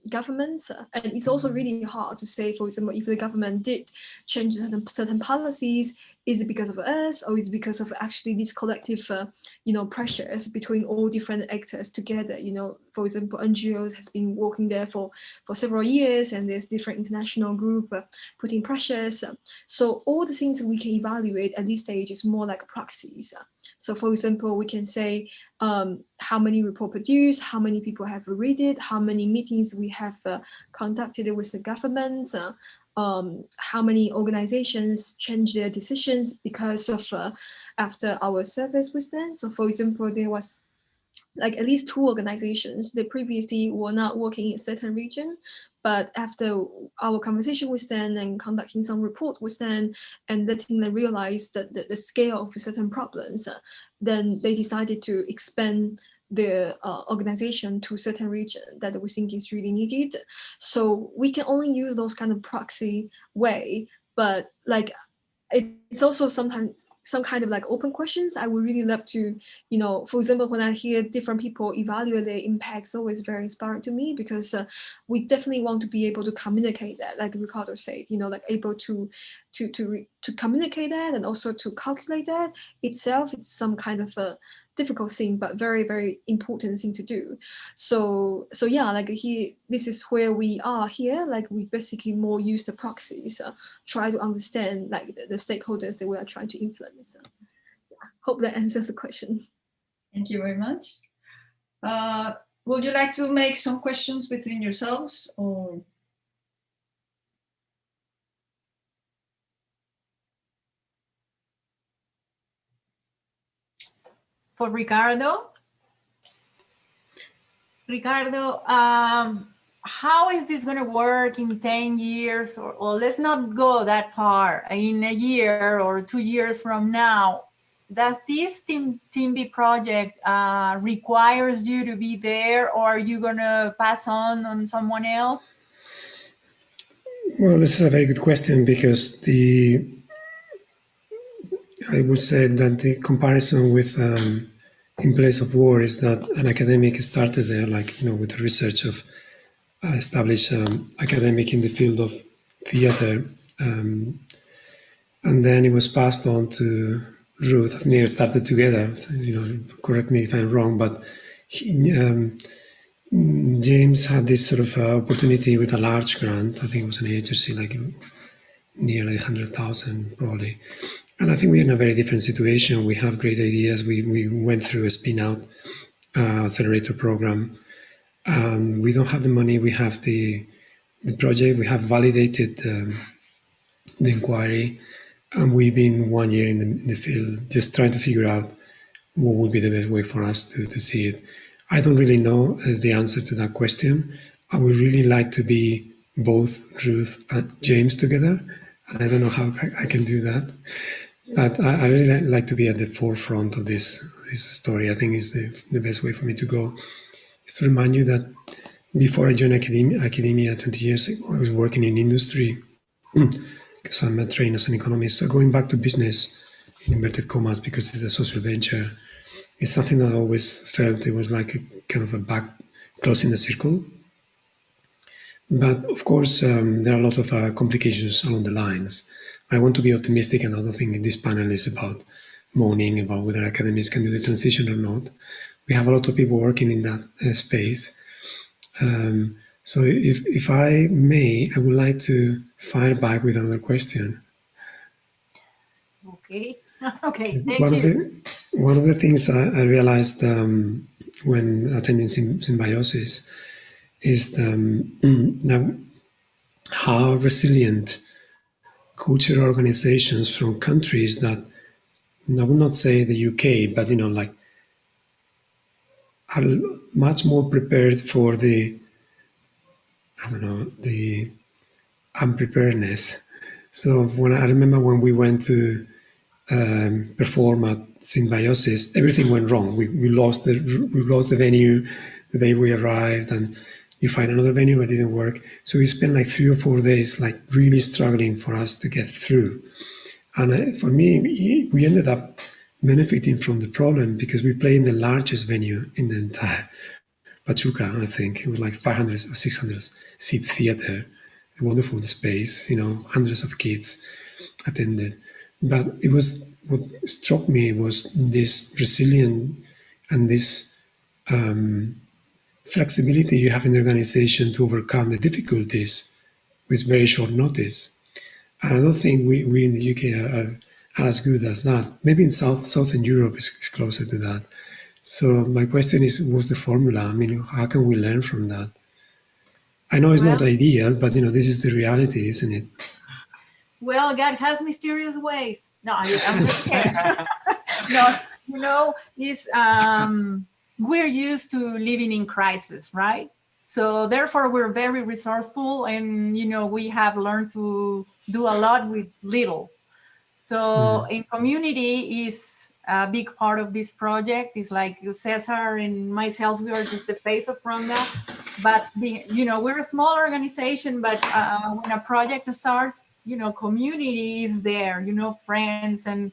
governments, and it's also really hard to say, for example, if the government did change certain policies, is it because of us, or is it because of actually these collective, pressures between all different actors together? For example, NGOs has been working there for several years, and there's different international group putting pressures. So all the things that we can evaluate at this stage is more like proxies. So for example, we can say how many reports produced, how many people have read it, how many meetings we have conducted with the government, how many organizations change their decisions because of after our service with them. So for example, there was like at least 2 organizations that previously were not working in a certain region, but after our conversation with them and conducting some report with them and letting them realize that the scale of certain problems, then they decided to expand the organization to a certain region that we think is really needed. So we can only use those kind of proxy way, but like it's also sometimes some kind of like open questions. I would really love to, for example, when I hear different people evaluate their impacts, always very inspiring to me, because we definitely want to be able to communicate that, like Ricardo said, like able to communicate that and also to calculate that itself. It's some kind of a difficult thing, but very, very important thing to do. So yeah, like this is where we are here. Like we basically more use the proxies, try to understand like the stakeholders that we are trying to influence. Yeah, hope that answers the question. Thank you very much. Would you like to make some questions between yourselves, or? For Ricardo, how is this going to work in 10 years, or let's not go that far, in a year or 2 years from now? Does this TeamB project requires you to be there, or are you going to pass on someone else? Well, this is a very good question, because I would say that the comparison with In Place of War is that an academic started there, like, with the research of established academic in the field of theater. And then it was passed on to Ruth. They started together, correct me if I'm wrong, but James had this sort of opportunity with a large grant. I think it was an agency, like nearly 100,000 probably. And I think we're in a very different situation. We have great ideas. We went through a spin-out accelerator program. We don't have the money. We have the project. We have validated the inquiry. And we've been 1 year in the field, just trying to figure out what would be the best way for us to see it. I don't really know the answer to that question. I would really like to be both Ruth and James together. And I don't know how I can do that. But I really like to be at the forefront of this story. I think is the best way for me to go. Is to remind you that before I joined academia 20 years ago, I was working in industry because I'm trained as an economist. So going back to business, in inverted commas, because it's a social venture, is something that I always felt it was like a kind of a back closing the circle. But of course, there are a lot of complications along the lines. I want to be optimistic, and I don't think this panel is about moaning about whether academics can do the transition or not. We have a lot of people working in that space. So if I may, I would like to fire back with another question. Okay. Okay, thank you. One of the things I realized when attending Symbiosis is now how resilient cultural organizations from countries that, I would not say the UK, but like are much more prepared for the unpreparedness. So when I remember when we went to perform at Symbiosis, everything went wrong. We lost the venue the day we arrived, and you find another venue but it didn't work. So we spent like 3 or 4 days like really struggling for us to get through. And for me, we ended up benefiting from the problem because we played in the largest venue in the entire Pachuca. I think it was like 500 or 600 seats theater, a wonderful space, hundreds of kids attended. But it was what struck me was this resilient and this flexibility you have in the organization to overcome the difficulties with very short notice. And I don't think we in the UK are as good as that. Maybe in Southern Europe is closer to that. So my question is, what's the formula? I mean, how can we learn from that? I know it's not ideal, but this is the reality, isn't it? Well, God has mysterious ways. No, I'm just kidding. No, it's we're used to living in crisis, right? So therefore, we're very resourceful, and we have learned to do a lot with little. So in community is a big part of this project. It's like Cesar and myself, we are just the face of Fronda. But we're a small organization, but when a project starts, community is there, friends and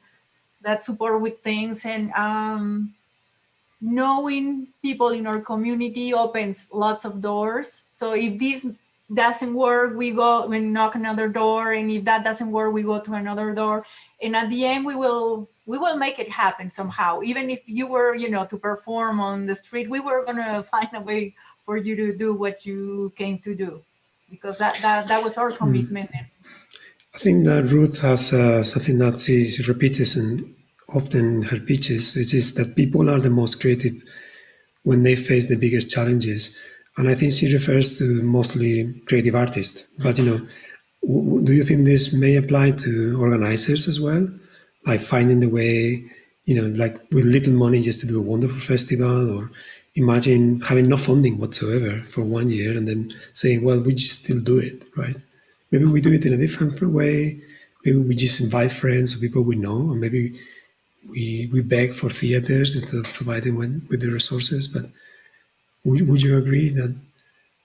that support with things, and knowing people in our community opens lots of doors. So if this doesn't work, we go and knock another door, and if that doesn't work, we go to another door, and at the end we will make it happen somehow. Even if you were to perform on the street, we were going to find a way for you to do what you came to do, because that was our commitment. I think that Ruth has something that she repeats and often in her pitches, which is that people are the most creative when they face the biggest challenges. And I think she refers to mostly creative artists. But, do you think this may apply to organizers as well? Like finding the way, like with little money just to do a wonderful festival, or imagine having no funding whatsoever for 1 year and then saying, well, we just still do it, right? Maybe we do it in a different way. Maybe we just invite friends or people we know, or maybe we beg for theaters instead of providing with the resources. But would you agree that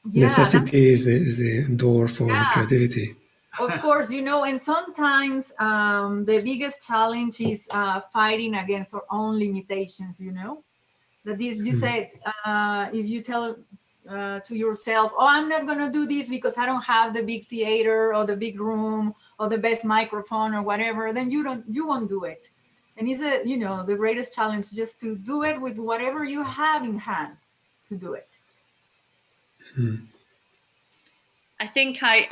necessity is the door for creativity? Of course, and sometimes the biggest challenge is fighting against our own limitations, that this, you said, if you tell to yourself, oh, I'm not going to do this because I don't have the big theater or the big room or the best microphone or whatever, then you won't do it. And it's the greatest challenge, just to do it with whatever you have in hand to do it. I think I'd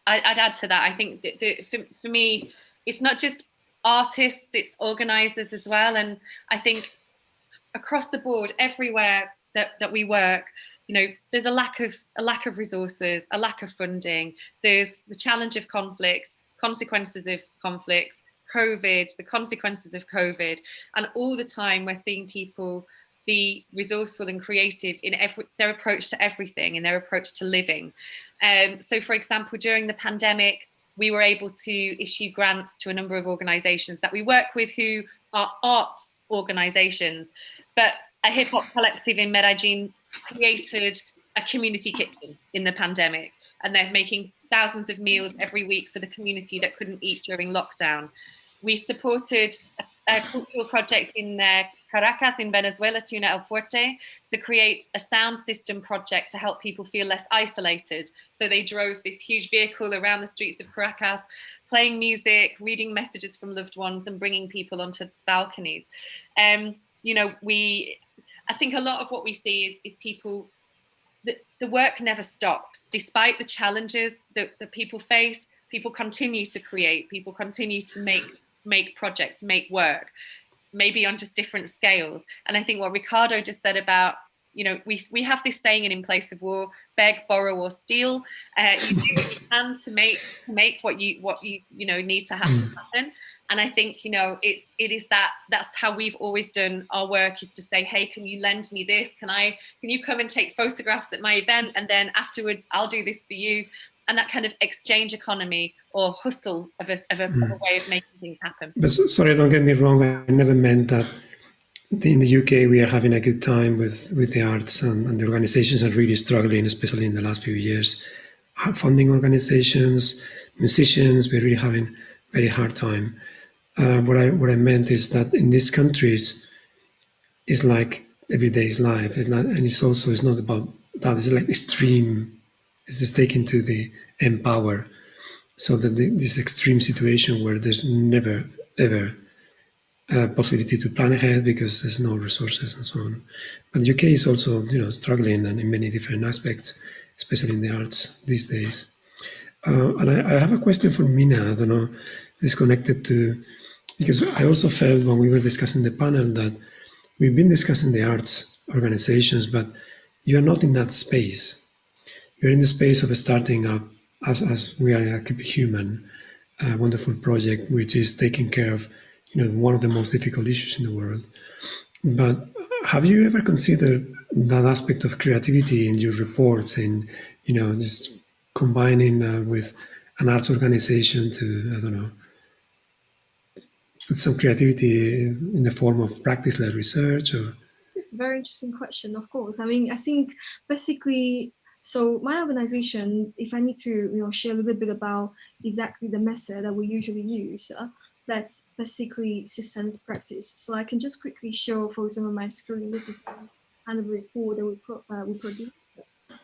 add to that. I think that for me, it's not just artists, it's organizers as well. And I think across the board, everywhere that we work, there's a lack of resources, a lack of funding. There's the challenge of conflicts, consequences of conflicts, COVID, the consequences of COVID, and all the time we're seeing people be resourceful and creative in their approach to everything, in their approach to living. So, for example, during the pandemic, we were able to issue grants to a number of organisations that we work with who are arts organisations, but a hip hop collective in Medellin created a community kitchen in the pandemic, and they're making thousands of meals every week for the community that couldn't eat during lockdown. We supported a cultural project in Caracas in Venezuela, Tuna El Fuerte, to create a sound system project to help people feel less isolated. So they drove this huge vehicle around the streets of Caracas, playing music, reading messages from loved ones, and bringing people onto balconies. I think a lot of what we see is people, the work never stops. Despite the challenges that people face, people continue to create, people continue to make projects, make work, maybe on just different scales. And I think what Ricardo just said about, we have this saying in Place of War: beg, borrow, or steal. You do what you can to make what you need to happen. And I think it is that's how we've always done our work, is to say, hey, can you lend me this? Can you come and take photographs at my event, and then afterwards I'll do this for you. And that kind of exchange economy or hustle of a way of making things happen. But sorry, don't get me wrong. I never meant that in the UK we are having a good time with the arts, and the organizations are really struggling, especially in the last few years. Funding organizations, musicians, we're really having a very hard time. What I meant is that in these countries, it's like everyday's life, and it's not about that. It's like extreme. It's just taken to the empower. so that this extreme situation where there's never ever possibility to plan ahead because there's no resources and so on. But the UK is also, struggling and in many different aspects, especially in the arts these days. And I have a question for Mina. I don't know, it's connected to, because I also felt when we were discussing the panel that we've been discussing the arts organizations, but you're not in that space. You're in the space of starting up as we are at Keep It Human, a wonderful project which is taking care of one of the most difficult issues in the world. But have you ever considered that aspect of creativity in your reports, in just combining with an arts organization to, I don't know, put some creativity in the form of practice-led research? Or This is a very interesting question, of course. I mean, I think basically, so my organization, if I need to share a little bit about exactly the method that we usually use, that's basically systems practice. So I can just quickly show, for example, my screen. This is kind of a report that we produce.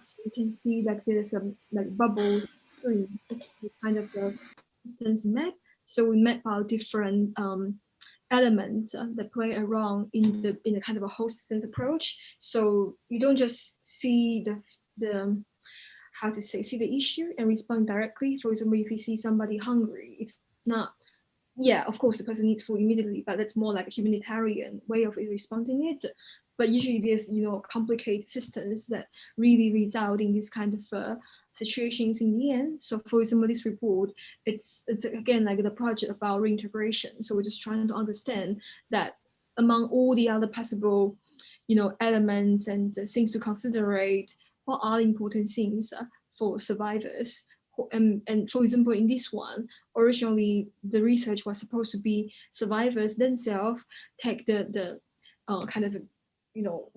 So you can see that there's some bubble screen. It's kind of the systems map. So we map out different elements that play around in the kind of a whole systems approach. So you don't just see the how to say, see the issue and respond directly. For example, if you see somebody hungry, it's not, yeah, of course the person needs food immediately, but that's more like a humanitarian way of responding it. But usually there's complicated systems that really result in this kind of situations in the end. So for example, this report, it's again like the project about reintegration. So we're just trying to understand that among all the other possible elements and things to considerate, what are important things for survivors. And for example, in this one, originally the research was supposed to be survivors themselves take the kind of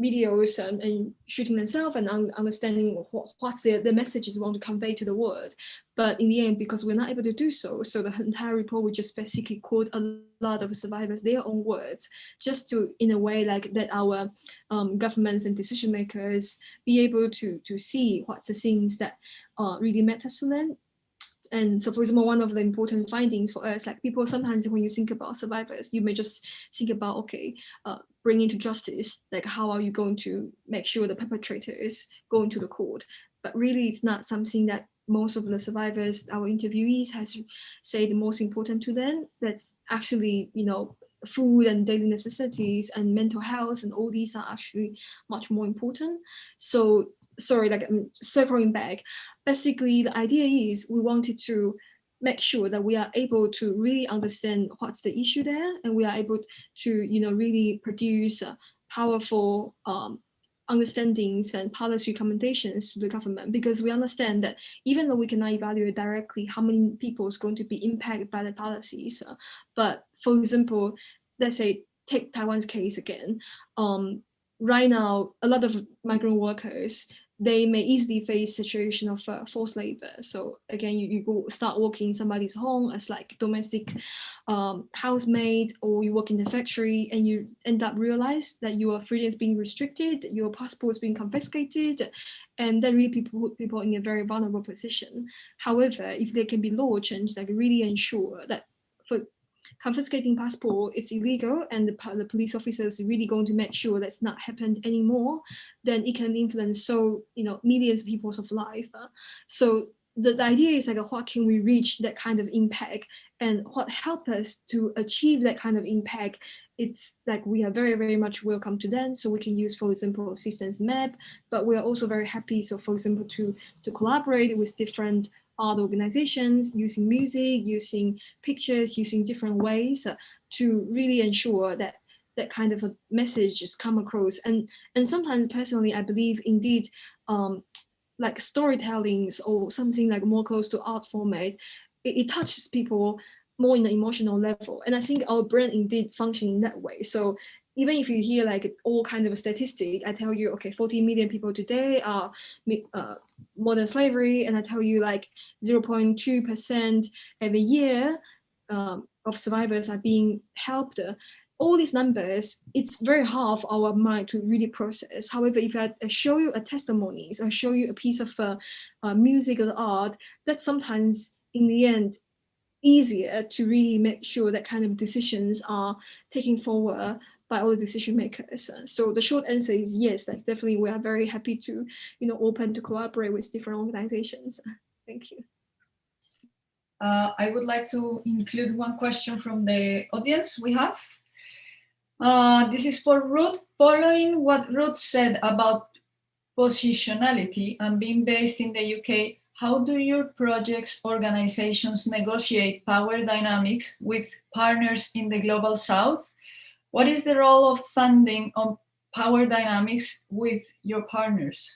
videos and shooting themselves and understanding what's the messages we want to convey to the world. But in the end, because we're not able to do so, so the entire report would just basically quote a lot of survivors, their own words, just to, in a way, like that our governments and decision makers be able to see what's the things that really matters to them. And so, for example, one of the important findings for us, like people sometimes when you think about survivors, you may just think about, okay, bringing to justice, like how are you going to make sure the perpetrators go into the court? But really, it's not something that most of the survivors, our interviewees, has said the most important to them. That's actually, food and daily necessities and mental health and all these are actually much more important. So sorry, like I'm circling back. Basically, the idea is we wanted to make sure that we are able to really understand what's the issue there, and we are able to, really produce powerful understandings and policy recommendations to the government, because we understand that even though we cannot evaluate directly how many people is going to be impacted by the policies, but for example, let's say take Taiwan's case again. Right now, a lot of migrant workers, they may easily face situation of forced labor. So again, you go start working in somebody's home as like domestic housemaid, or you work in the factory and you end up realize that your freedom is being restricted, your passport is being confiscated, and that really put people in a very vulnerable position. However, if there can be law change that really ensure that for confiscating passport is illegal and the police officers are really going to make sure that's not happened anymore, then it can influence millions of people's life. So the idea is like, what can we reach that kind of impact, and what help us to achieve that kind of impact? It's like we are very, very much welcome to them. So we can use, for example, systems map, but we are also very happy. So for example, to collaborate with different art organizations, using music, using pictures, using different ways to really ensure that that kind of a message is come across. And sometimes personally, I believe indeed, like storytellings or something like more close to art format, it touches people more in the emotional level. And I think our brain indeed function in that way. So even if you hear like all kind of a statistic, I tell you, okay, 40 million people today are modern slavery, and I tell you like 0.2% every year of survivors are being helped. All these numbers, it's very hard for our mind to really process. However, if I show you a testimonies or show you a piece of music or art, that sometimes in the end easier to really make sure that kind of decisions are taken forward by all the decision makers. So the short answer is yes, like definitely we are very happy to, open to collaborate with different organizations. Thank you. I would like to include one question from the audience we have. This is for Ruth. Following what Ruth said about positionality and being based in the UK, how do your projects organizations negotiate power dynamics with partners in the Global South? What is the role of funding on power dynamics with your partners?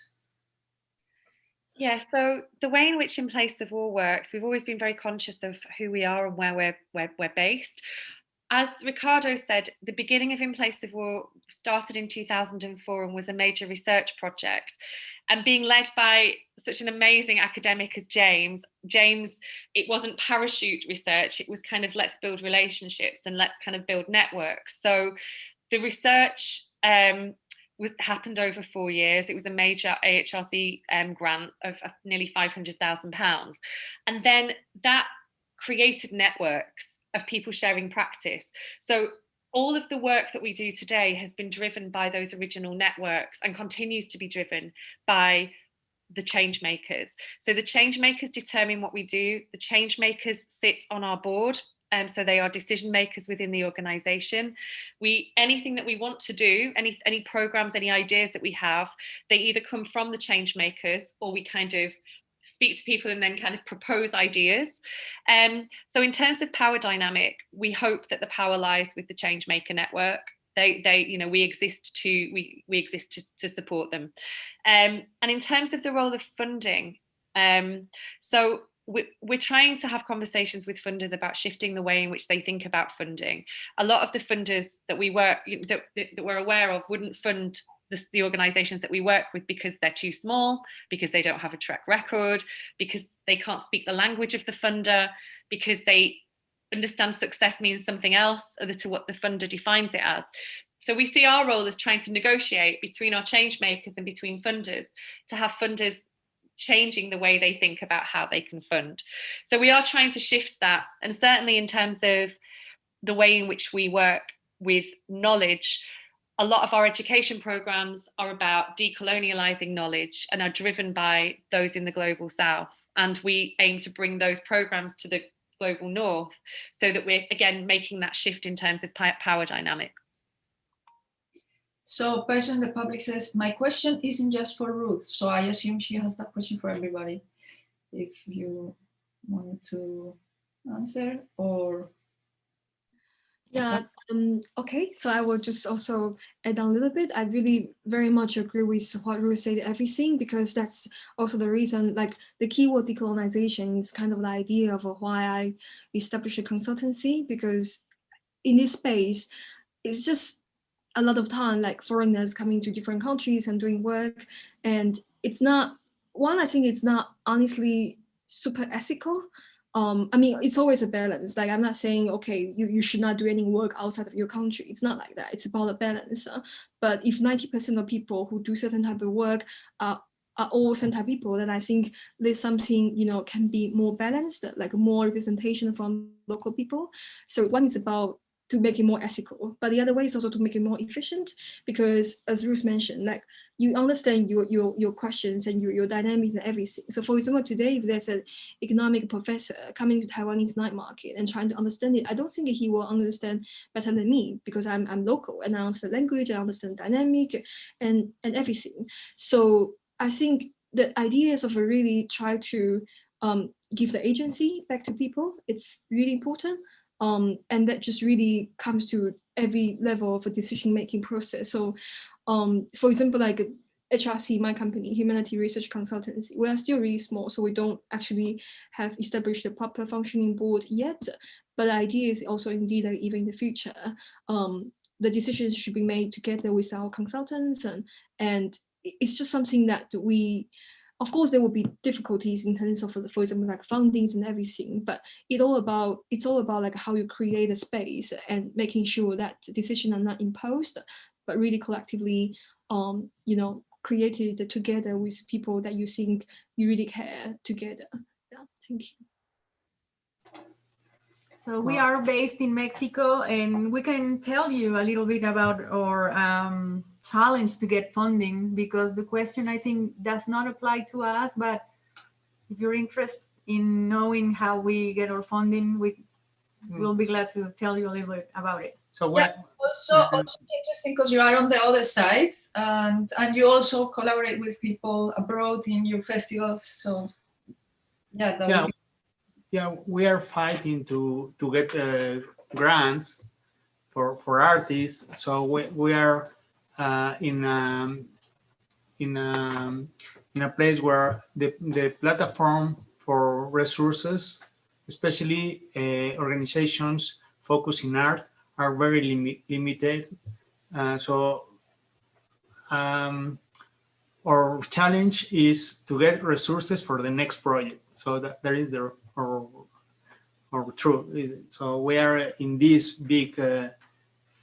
Yeah, so the way in which In Place of War works, we've always been very conscious of who we are and where we're based. As Ricardo said, the beginning of In Place of War started in 2004 and was a major research project. And being led by such an amazing academic as James, it wasn't parachute research, it was kind of let's build relationships and let's kind of build networks. So the research happened over 4 years. It was a major AHRC grant of nearly £500,000. And then that created networks of people sharing practice. So all of the work that we do today has been driven by those original networks and continues to be driven by the change makers. So the change makers determine what we do. The change makers sit on our board. So they are decision makers within the organization. Anything that we want to do, any programs, any ideas that we have, they either come from the change makers or we kind of speak to people and then kind of propose ideas. So in terms of power dynamic, we hope that the power lies with the change maker network. We exist to support them. And in terms of the role of funding, so we're trying to have conversations with funders about shifting the way in which they think about funding. A lot of the funders that we're aware of wouldn't fund the organizations that we work with because they're too small, because they don't have a track record, because they can't speak the language of the funder, because they understand success means something else other to what the funder defines it as. So we see our role as trying to negotiate between our change makers and between funders to have funders changing the way they think about how they can fund. So we are trying to shift that. And certainly in terms of the way in which we work with knowledge, a lot of our education programs are about decolonializing knowledge and are driven by those in the Global South. And we aim to bring those programs to the Global North so that we're, again, making that shift in terms of power dynamic. So a person in the public says, my question isn't just for Ruth. So I assume she has that question for everybody. If you want to answer or... Yeah, okay, so I will just also add on a little bit. I really very much agree with what Ruth said, everything, because that's also the reason, like the keyword decolonization is kind of the idea of why I established a consultancy, because in this space, it's just a lot of time, like foreigners coming to different countries and doing work. And it's not, I think it's not honestly super ethical. I mean, it's always a balance. Like, I'm not saying, okay, you should not do any work outside of your country. It's not like that. It's about a balance. But if 90% of people who do certain type of work are all certain type of people, then I think there's something, can be more balanced, like more representation from local people. So one is about to make it more ethical, but the other way is also to make it more efficient, because as Ruth mentioned, like you understand your questions and your dynamics and everything. So for example, today, if there's an economic professor coming to Taiwanese night market and trying to understand it, I don't think he will understand better than me, because I'm local and I understand language, I understand dynamic and everything. So I think the ideas of really try to give the agency back to people, it's really important. And that just really comes to every level of a decision-making process. So for example, like HRC, my company, Humanity Research Consultancy, we are still really small, so we don't actually have established a proper functioning board yet. But the idea is also indeed that even in the future, the decisions should be made together with our consultants, and it's just something that we, of course, there will be difficulties in terms of, for example, like fundings and everything, but it's all about like how you create a space and making sure that decisions are not imposed, but really collectively, created together with people that you think you really care together. Yeah, thank you. So we are based in Mexico, and we can tell you a little bit about our challenge to get funding, because the question, I think, does not apply to us, but if you're interested in knowing how we get our funding, we'll be glad to tell you a little bit about it. So also interesting because you are on the other side, and you also collaborate with people abroad in your festivals. So yeah, we are fighting to get grants for artists. So we are in a place where the platform for resources, especially organizations focused in art, are very limited. So our challenge is to get resources for the next project. So that is our truth. So we are in this big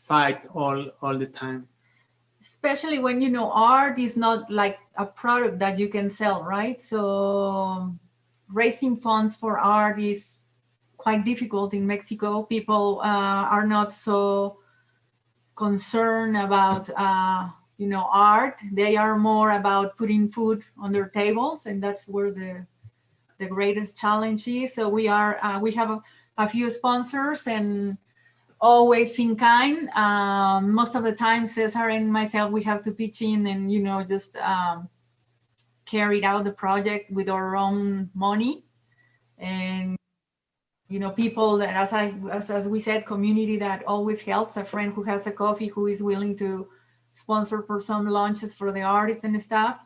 fight all the time. Especially when, you know, art is not like a product that you can sell, right? So raising funds for art is quite difficult in Mexico. People are not so concerned about you know, art. They are more about putting food on their tables, and that's where the greatest challenge is. So we have a few sponsors, and always in kind. Most of the time, Cesar and myself, we have to pitch in and, you know, just carry out the project with our own money. And, you know, people that, as we said, community that always helps. A friend who has a coffee who is willing to sponsor for some launches for the artists and stuff.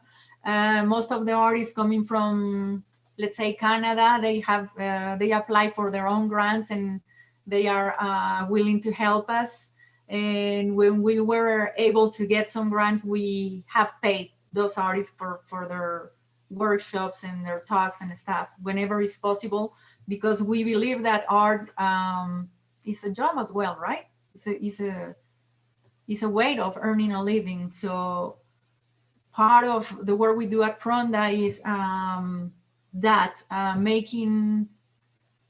Most of the artists coming from, let's say, Canada, they apply for their own grants, and they are willing to help us. And when we were able to get some grants, we have paid those artists for their workshops and their talks and stuff whenever it's possible, because we believe that art is a job as well, right? It's a way of earning a living. So part of the work we do at Fronda is making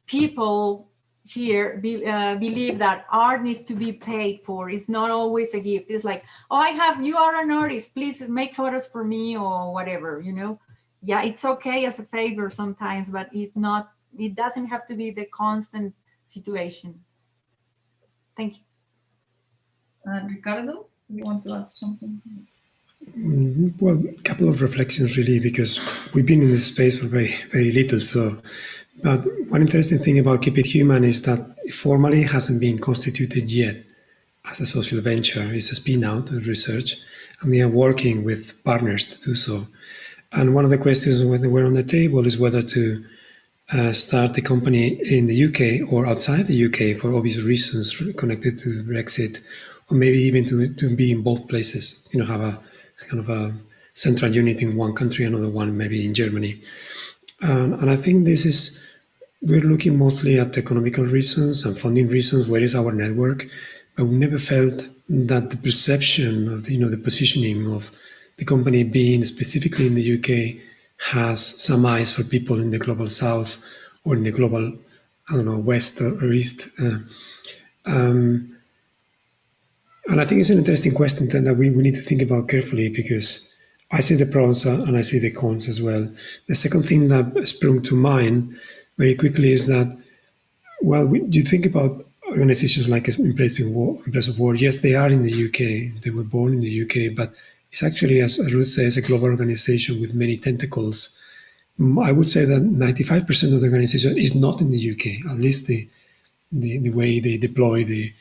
people here believe that art needs to be paid for. It's not always a gift. It's like, oh, you are an artist, please make photos for me or whatever, you know. Yeah, it's okay as a favor sometimes, but it doesn't have to be the constant situation. Thank you. Ricardo, you want to add something? Well, a couple of reflections really, because we've been in this space for very, very little. So, but one interesting thing about Keep It Human is that it formally hasn't been constituted yet as a social venture. It's a spin-out of research, and we are working with partners to do so. And one of the questions when they were on the table is whether to start the company in the UK or outside the UK for obvious reasons connected to Brexit, or maybe even to be in both places, you know, have a kind of a central unit in one country, another one maybe in Germany. And I think we're looking mostly at economical reasons and funding reasons. Where is our network? But we never felt that the perception of the positioning of the company being specifically in the UK has some eyes for people in the global south or in the global, I don't know, west or east. And I think it's an interesting question that we need to think about carefully, because I see the pros and I see the cons as well. The second thing that sprung to mind very quickly is that, well, you think about organizations like In Place of War. Yes, they are in the UK. They were born in the UK, but it's actually, as Ruth says, a global organization with many tentacles. I would say that 95% of the organization is not in the UK, at least the way they deploy the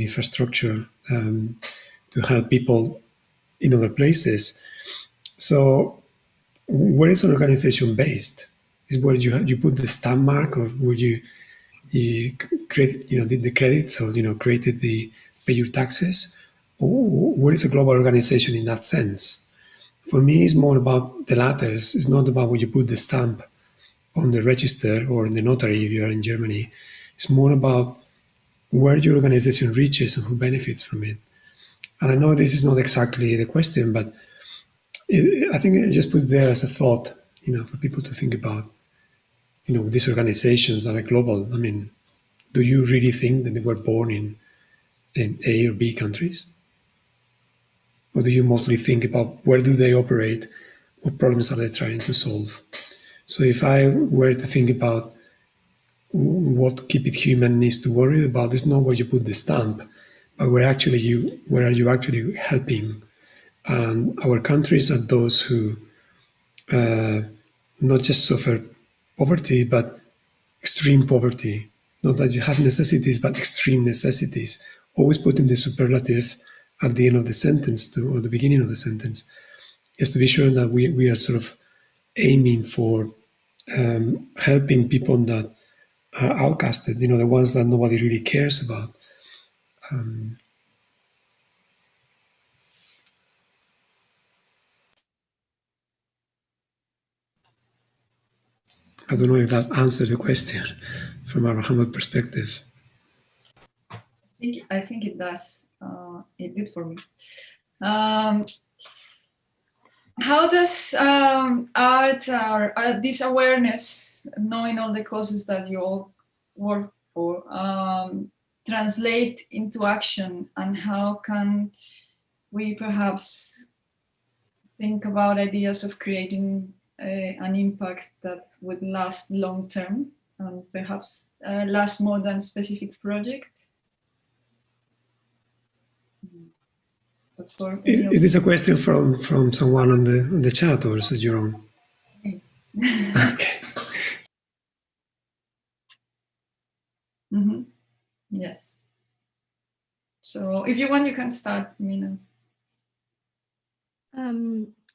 infrastructure to help people in other places. So where is an organization based? Is where you put the stamp mark, or would you create, did the credits, or created the pay your taxes? Or what is a global organization in that sense? For me, it's more about the latter. It's not about where you put the stamp on the register or in the notary if you are in Germany. It's more about where your organization reaches and who benefits from it. And I know this is not exactly the question, but I think I just put it there as a thought, for people to think about, these organizations that are global. I mean, do you really think that they were born in A or B countries? Or do you mostly think about where do they operate? What problems are they trying to solve? So if I were to think about what Keep It Human needs to worry about, is not where you put the stamp, but where are you actually helping? And our countries are those who not just suffer poverty, but extreme poverty. Not that you have necessities, but extreme necessities. Always putting the superlative at the end of the sentence or the beginning of the sentence, just to be sure that we are sort of aiming for helping people that are outcasted, the ones that nobody really cares about. I don't know if that answered the question from our humble perspective. I think it does. It did for me. How does art or this awareness, knowing all the causes that you all work for, translate into action, and how can we perhaps think about ideas of creating an impact that would last long term and perhaps last more than specific project? Is this a question from someone on the chat, or is it your own? Okay. Mm-hmm. Yes. So if you want, you can start, Mina.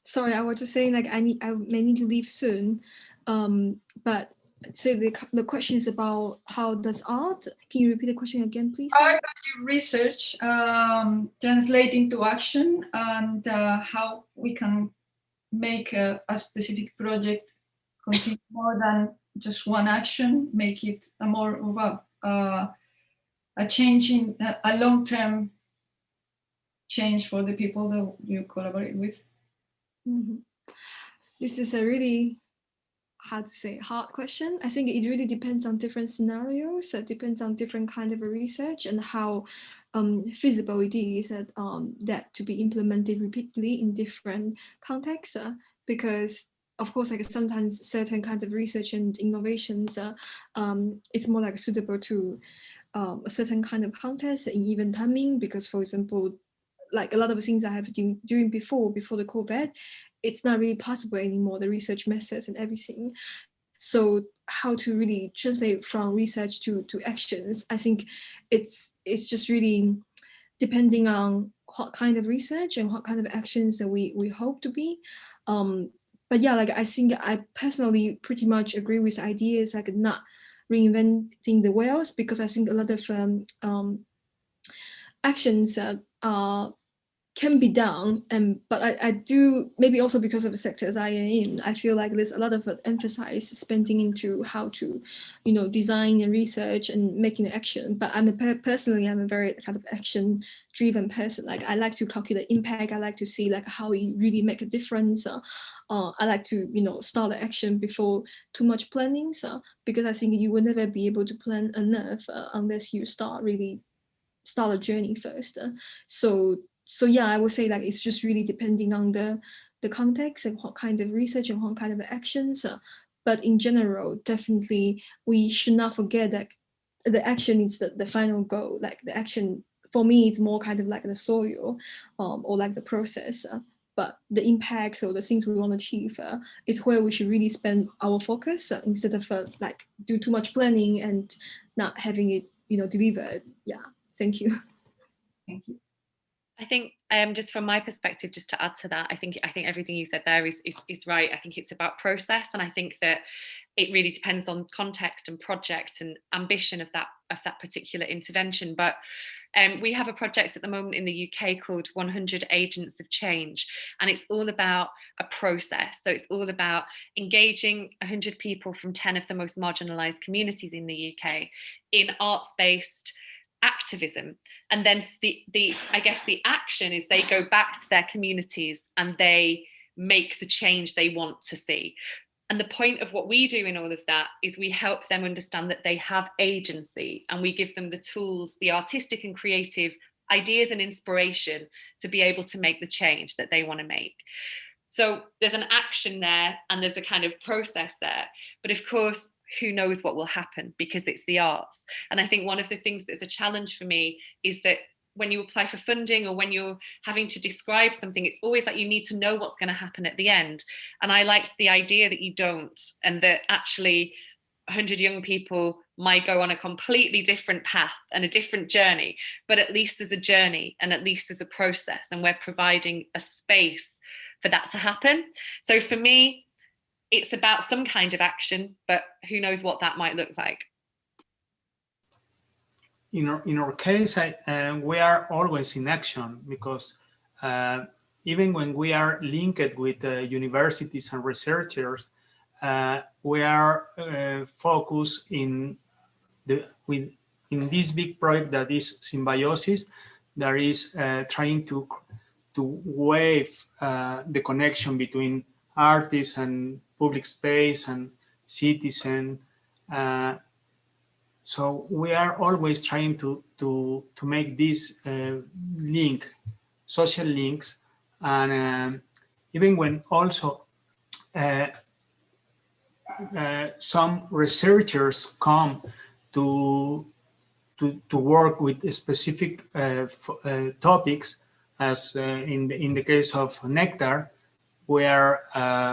Sorry, I was just saying, like, I may need to leave soon. But so the question is about how does art? Can you repeat the question again, please? Art research translate into action, and how we can make a specific project continue more than just one action, make it a more of a change in a long-term change for the people that you collaborate with. Mm-hmm. This is a really hard question. I think it really depends on different scenarios. It depends on different kind of research and how feasible it is that to be implemented repeatedly in different contexts. Because of course, like sometimes certain kinds of research and innovations, it's more like suitable to a certain kind of context and even timing. Because, for example, like a lot of things I have been doing before the COVID, it's not really possible anymore, the research methods and everything. So how to really translate from research to actions, I think it's just really depending on what kind of research and what kind of actions that we hope to be. But yeah, like I think I personally pretty much agree with ideas like not reinventing the wheels, because I think a lot of actions can be done, but I do, maybe also because of the sectors I am in, I feel like there's a lot of emphasis spending into how to, design and research and making action. But personally, I'm a very kind of action-driven person. Like I like to calculate impact. I like to see like how it really make a difference. I like to, start the action before too much planning. So because I think you will never be able to plan enough unless you start a journey first. So yeah, I would say like it's just really depending on the context and what kind of research and what kind of actions. But in general, definitely we should not forget that the action is the final goal. Like the action for me is more kind of like the soil or like the process. But the impacts or the things we want to achieve, it's where we should really spend our focus instead of like do too much planning and not having it, delivered. Yeah, thank you. Thank you. I think just from my perspective, just to add to that, I think everything you said there is right. I think it's about process, and I think that it really depends on context and project and ambition of that particular intervention. But we have a project at the moment in the UK called 100 Agents of Change, and it's all about a process. So it's all about engaging 100 people from 10 of the most marginalised communities in the UK in arts-based activism. And then I guess the action is they go back to their communities and they make the change they want to see. And the point of what we do in all of that is we help them understand that they have agency, and we give them the tools, the artistic and creative ideas and inspiration to be able to make the change that they want to make. So there's an action there and there's a kind of process there. But of course, who knows what will happen, because it's the arts. And I think one of the things that's a challenge for me is that when you apply for funding or when you're having to describe something, it's always like you need to know what's going to happen at the end. And I like the idea that you don't, and that actually 100 young people might go on a completely different path and a different journey, but at least there's a journey and at least there's a process, and we're providing a space for that to happen. So for me, it's about some kind of action, but who knows what that might look like. In our case, we are always in action, because even when we are linked with universities and researchers, we are focused in this big project that is Symbiosis, that is trying to wave the connection between artists and public space and citizen. So we are always trying to make this link, social links, and even when also some researchers come to work with specific topics, as in the case of Nectar, we are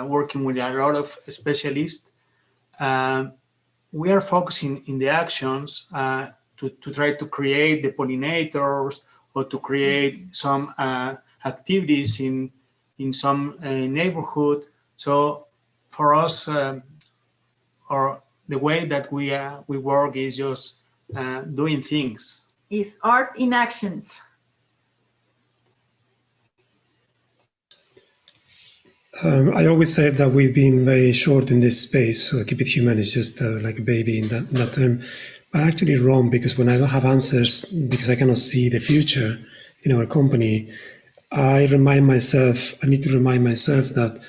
working with a lot of specialists. We are focusing in the actions to try to create the pollinators, or to create some activities in some neighborhood. So for us, or the way that we work is just doing things. It's art in action. I always say that we've been very short in this space, so Keep It Human is just like a baby in that term. But actually wrong, because when I don't have answers, because I cannot see the future in our company, I need to remind myself that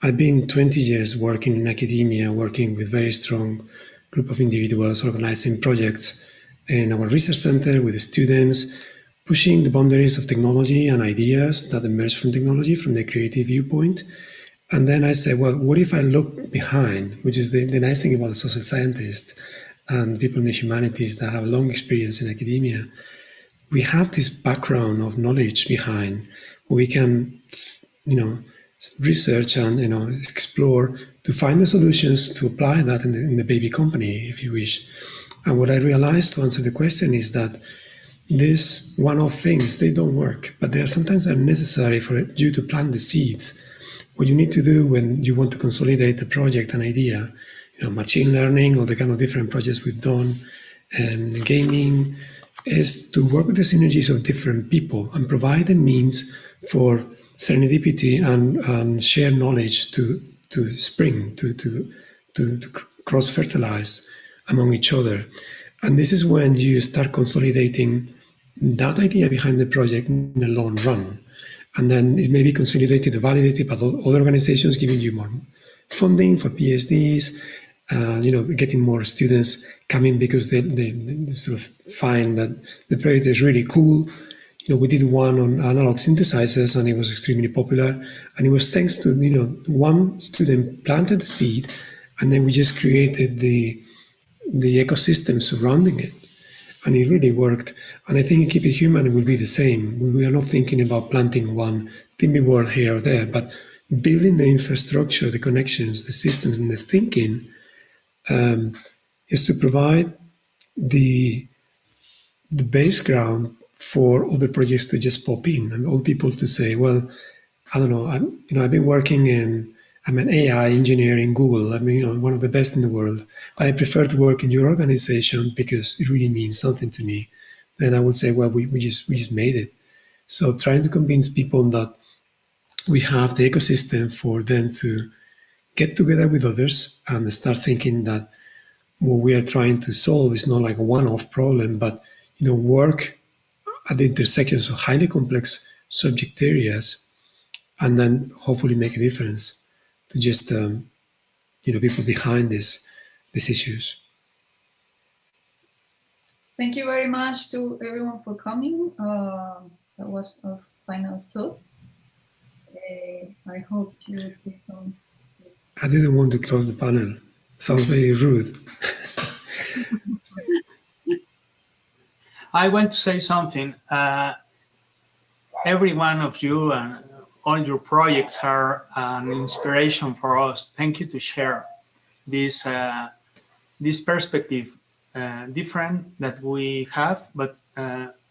I've been 20 years working in academia, working with very strong group of individuals, organizing projects in our research center with the students, pushing the boundaries of technology and ideas that emerge from technology, from the creative viewpoint. And then I say, well, what if I look behind, which is the nice thing about the social scientists and people in the humanities that have long experience in academia. We have this background of knowledge behind, where we can, research and, explore to find the solutions to apply that in the baby company, if you wish. And what I realized, to answer the question, is that these one-off things, they don't work, but sometimes they're necessary for you to plant the seeds. What you need to do when you want to consolidate a project, an idea, machine learning or the kind of different projects we've done, and gaming, is to work with the synergies of different people and provide the means for serendipity and share knowledge to spring, to cross-fertilize among each other. And this is when you start consolidating that idea behind the project in the long run. And then it may be consolidated and validated by other organizations, giving you more funding for PhDs, getting more students coming because they sort of find that the project is really cool. We did one on analog synthesizers and it was extremely popular. And it was thanks to, one student planted the seed, and then we just created the ecosystem surrounding it. And it really worked. And I think in Keep It Human, it will be the same. We are not thinking about planting one Timmy world here or there, but building the infrastructure, the connections, the systems, and the thinking is to provide the base ground for other projects to just pop in, and all people to say, well, I don't know, I've been working I'm an AI engineer in Google. One of the best in the world. I prefer to work in your organization because it really means something to me. Then I would say, well, we just made it. So trying to convince people that we have the ecosystem for them to get together with others and start thinking that what we are trying to solve is not like a one-off problem, but work at the intersections of highly complex subject areas, and then hopefully make a difference. To just people behind these issues. Thank you very much to everyone for coming. That was our final thoughts. I hope you will take some. I didn't want to close the panel. Sounds very rude. I want to say something. Every one of you and all your projects are an inspiration for us. Thank you to share this perspective, different that we have, but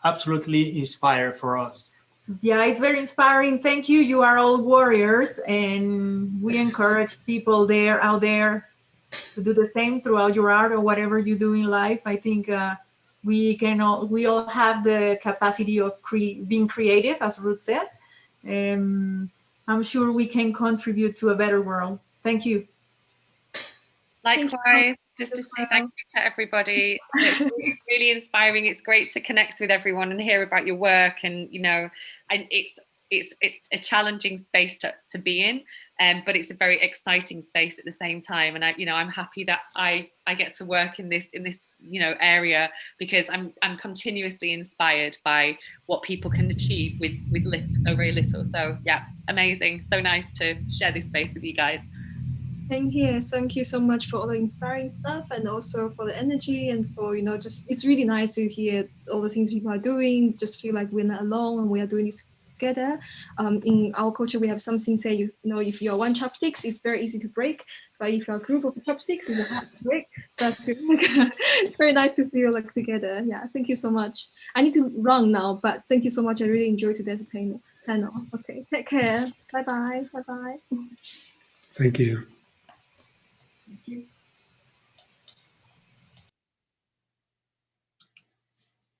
absolutely inspired for us. Yeah, it's very inspiring. Thank you. You are all warriors, and we encourage people out there to do the same throughout your art or whatever you do in life. I think we all have the capacity of being creative, as Ruth said. I'm sure we can contribute to a better world. Thank you. Likewise, just to say thank you to everybody. It's really inspiring. It's great to connect with everyone and hear about your work. And it's a challenging space to be in, but it's a very exciting space at the same time. And I'm happy that I get to work in this area, because I'm continuously inspired by what people can achieve with so very little. So yeah, amazing. So nice to share this space with you guys. Thank you so much for all the inspiring stuff, and also for the energy, and for just it's really nice to hear all the things people are doing. Just feel like we're not alone and we are doing this together. In our culture, we have something say, if you're one chopsticks, it's very easy to break, but if you're a group of chopsticks, it's hard to break. So it's very nice to feel like together. Yeah, thank you so much. I need to run now, but thank you so much. I really enjoyed today's panel. Okay, take care. Bye bye. Thank you. Thank you.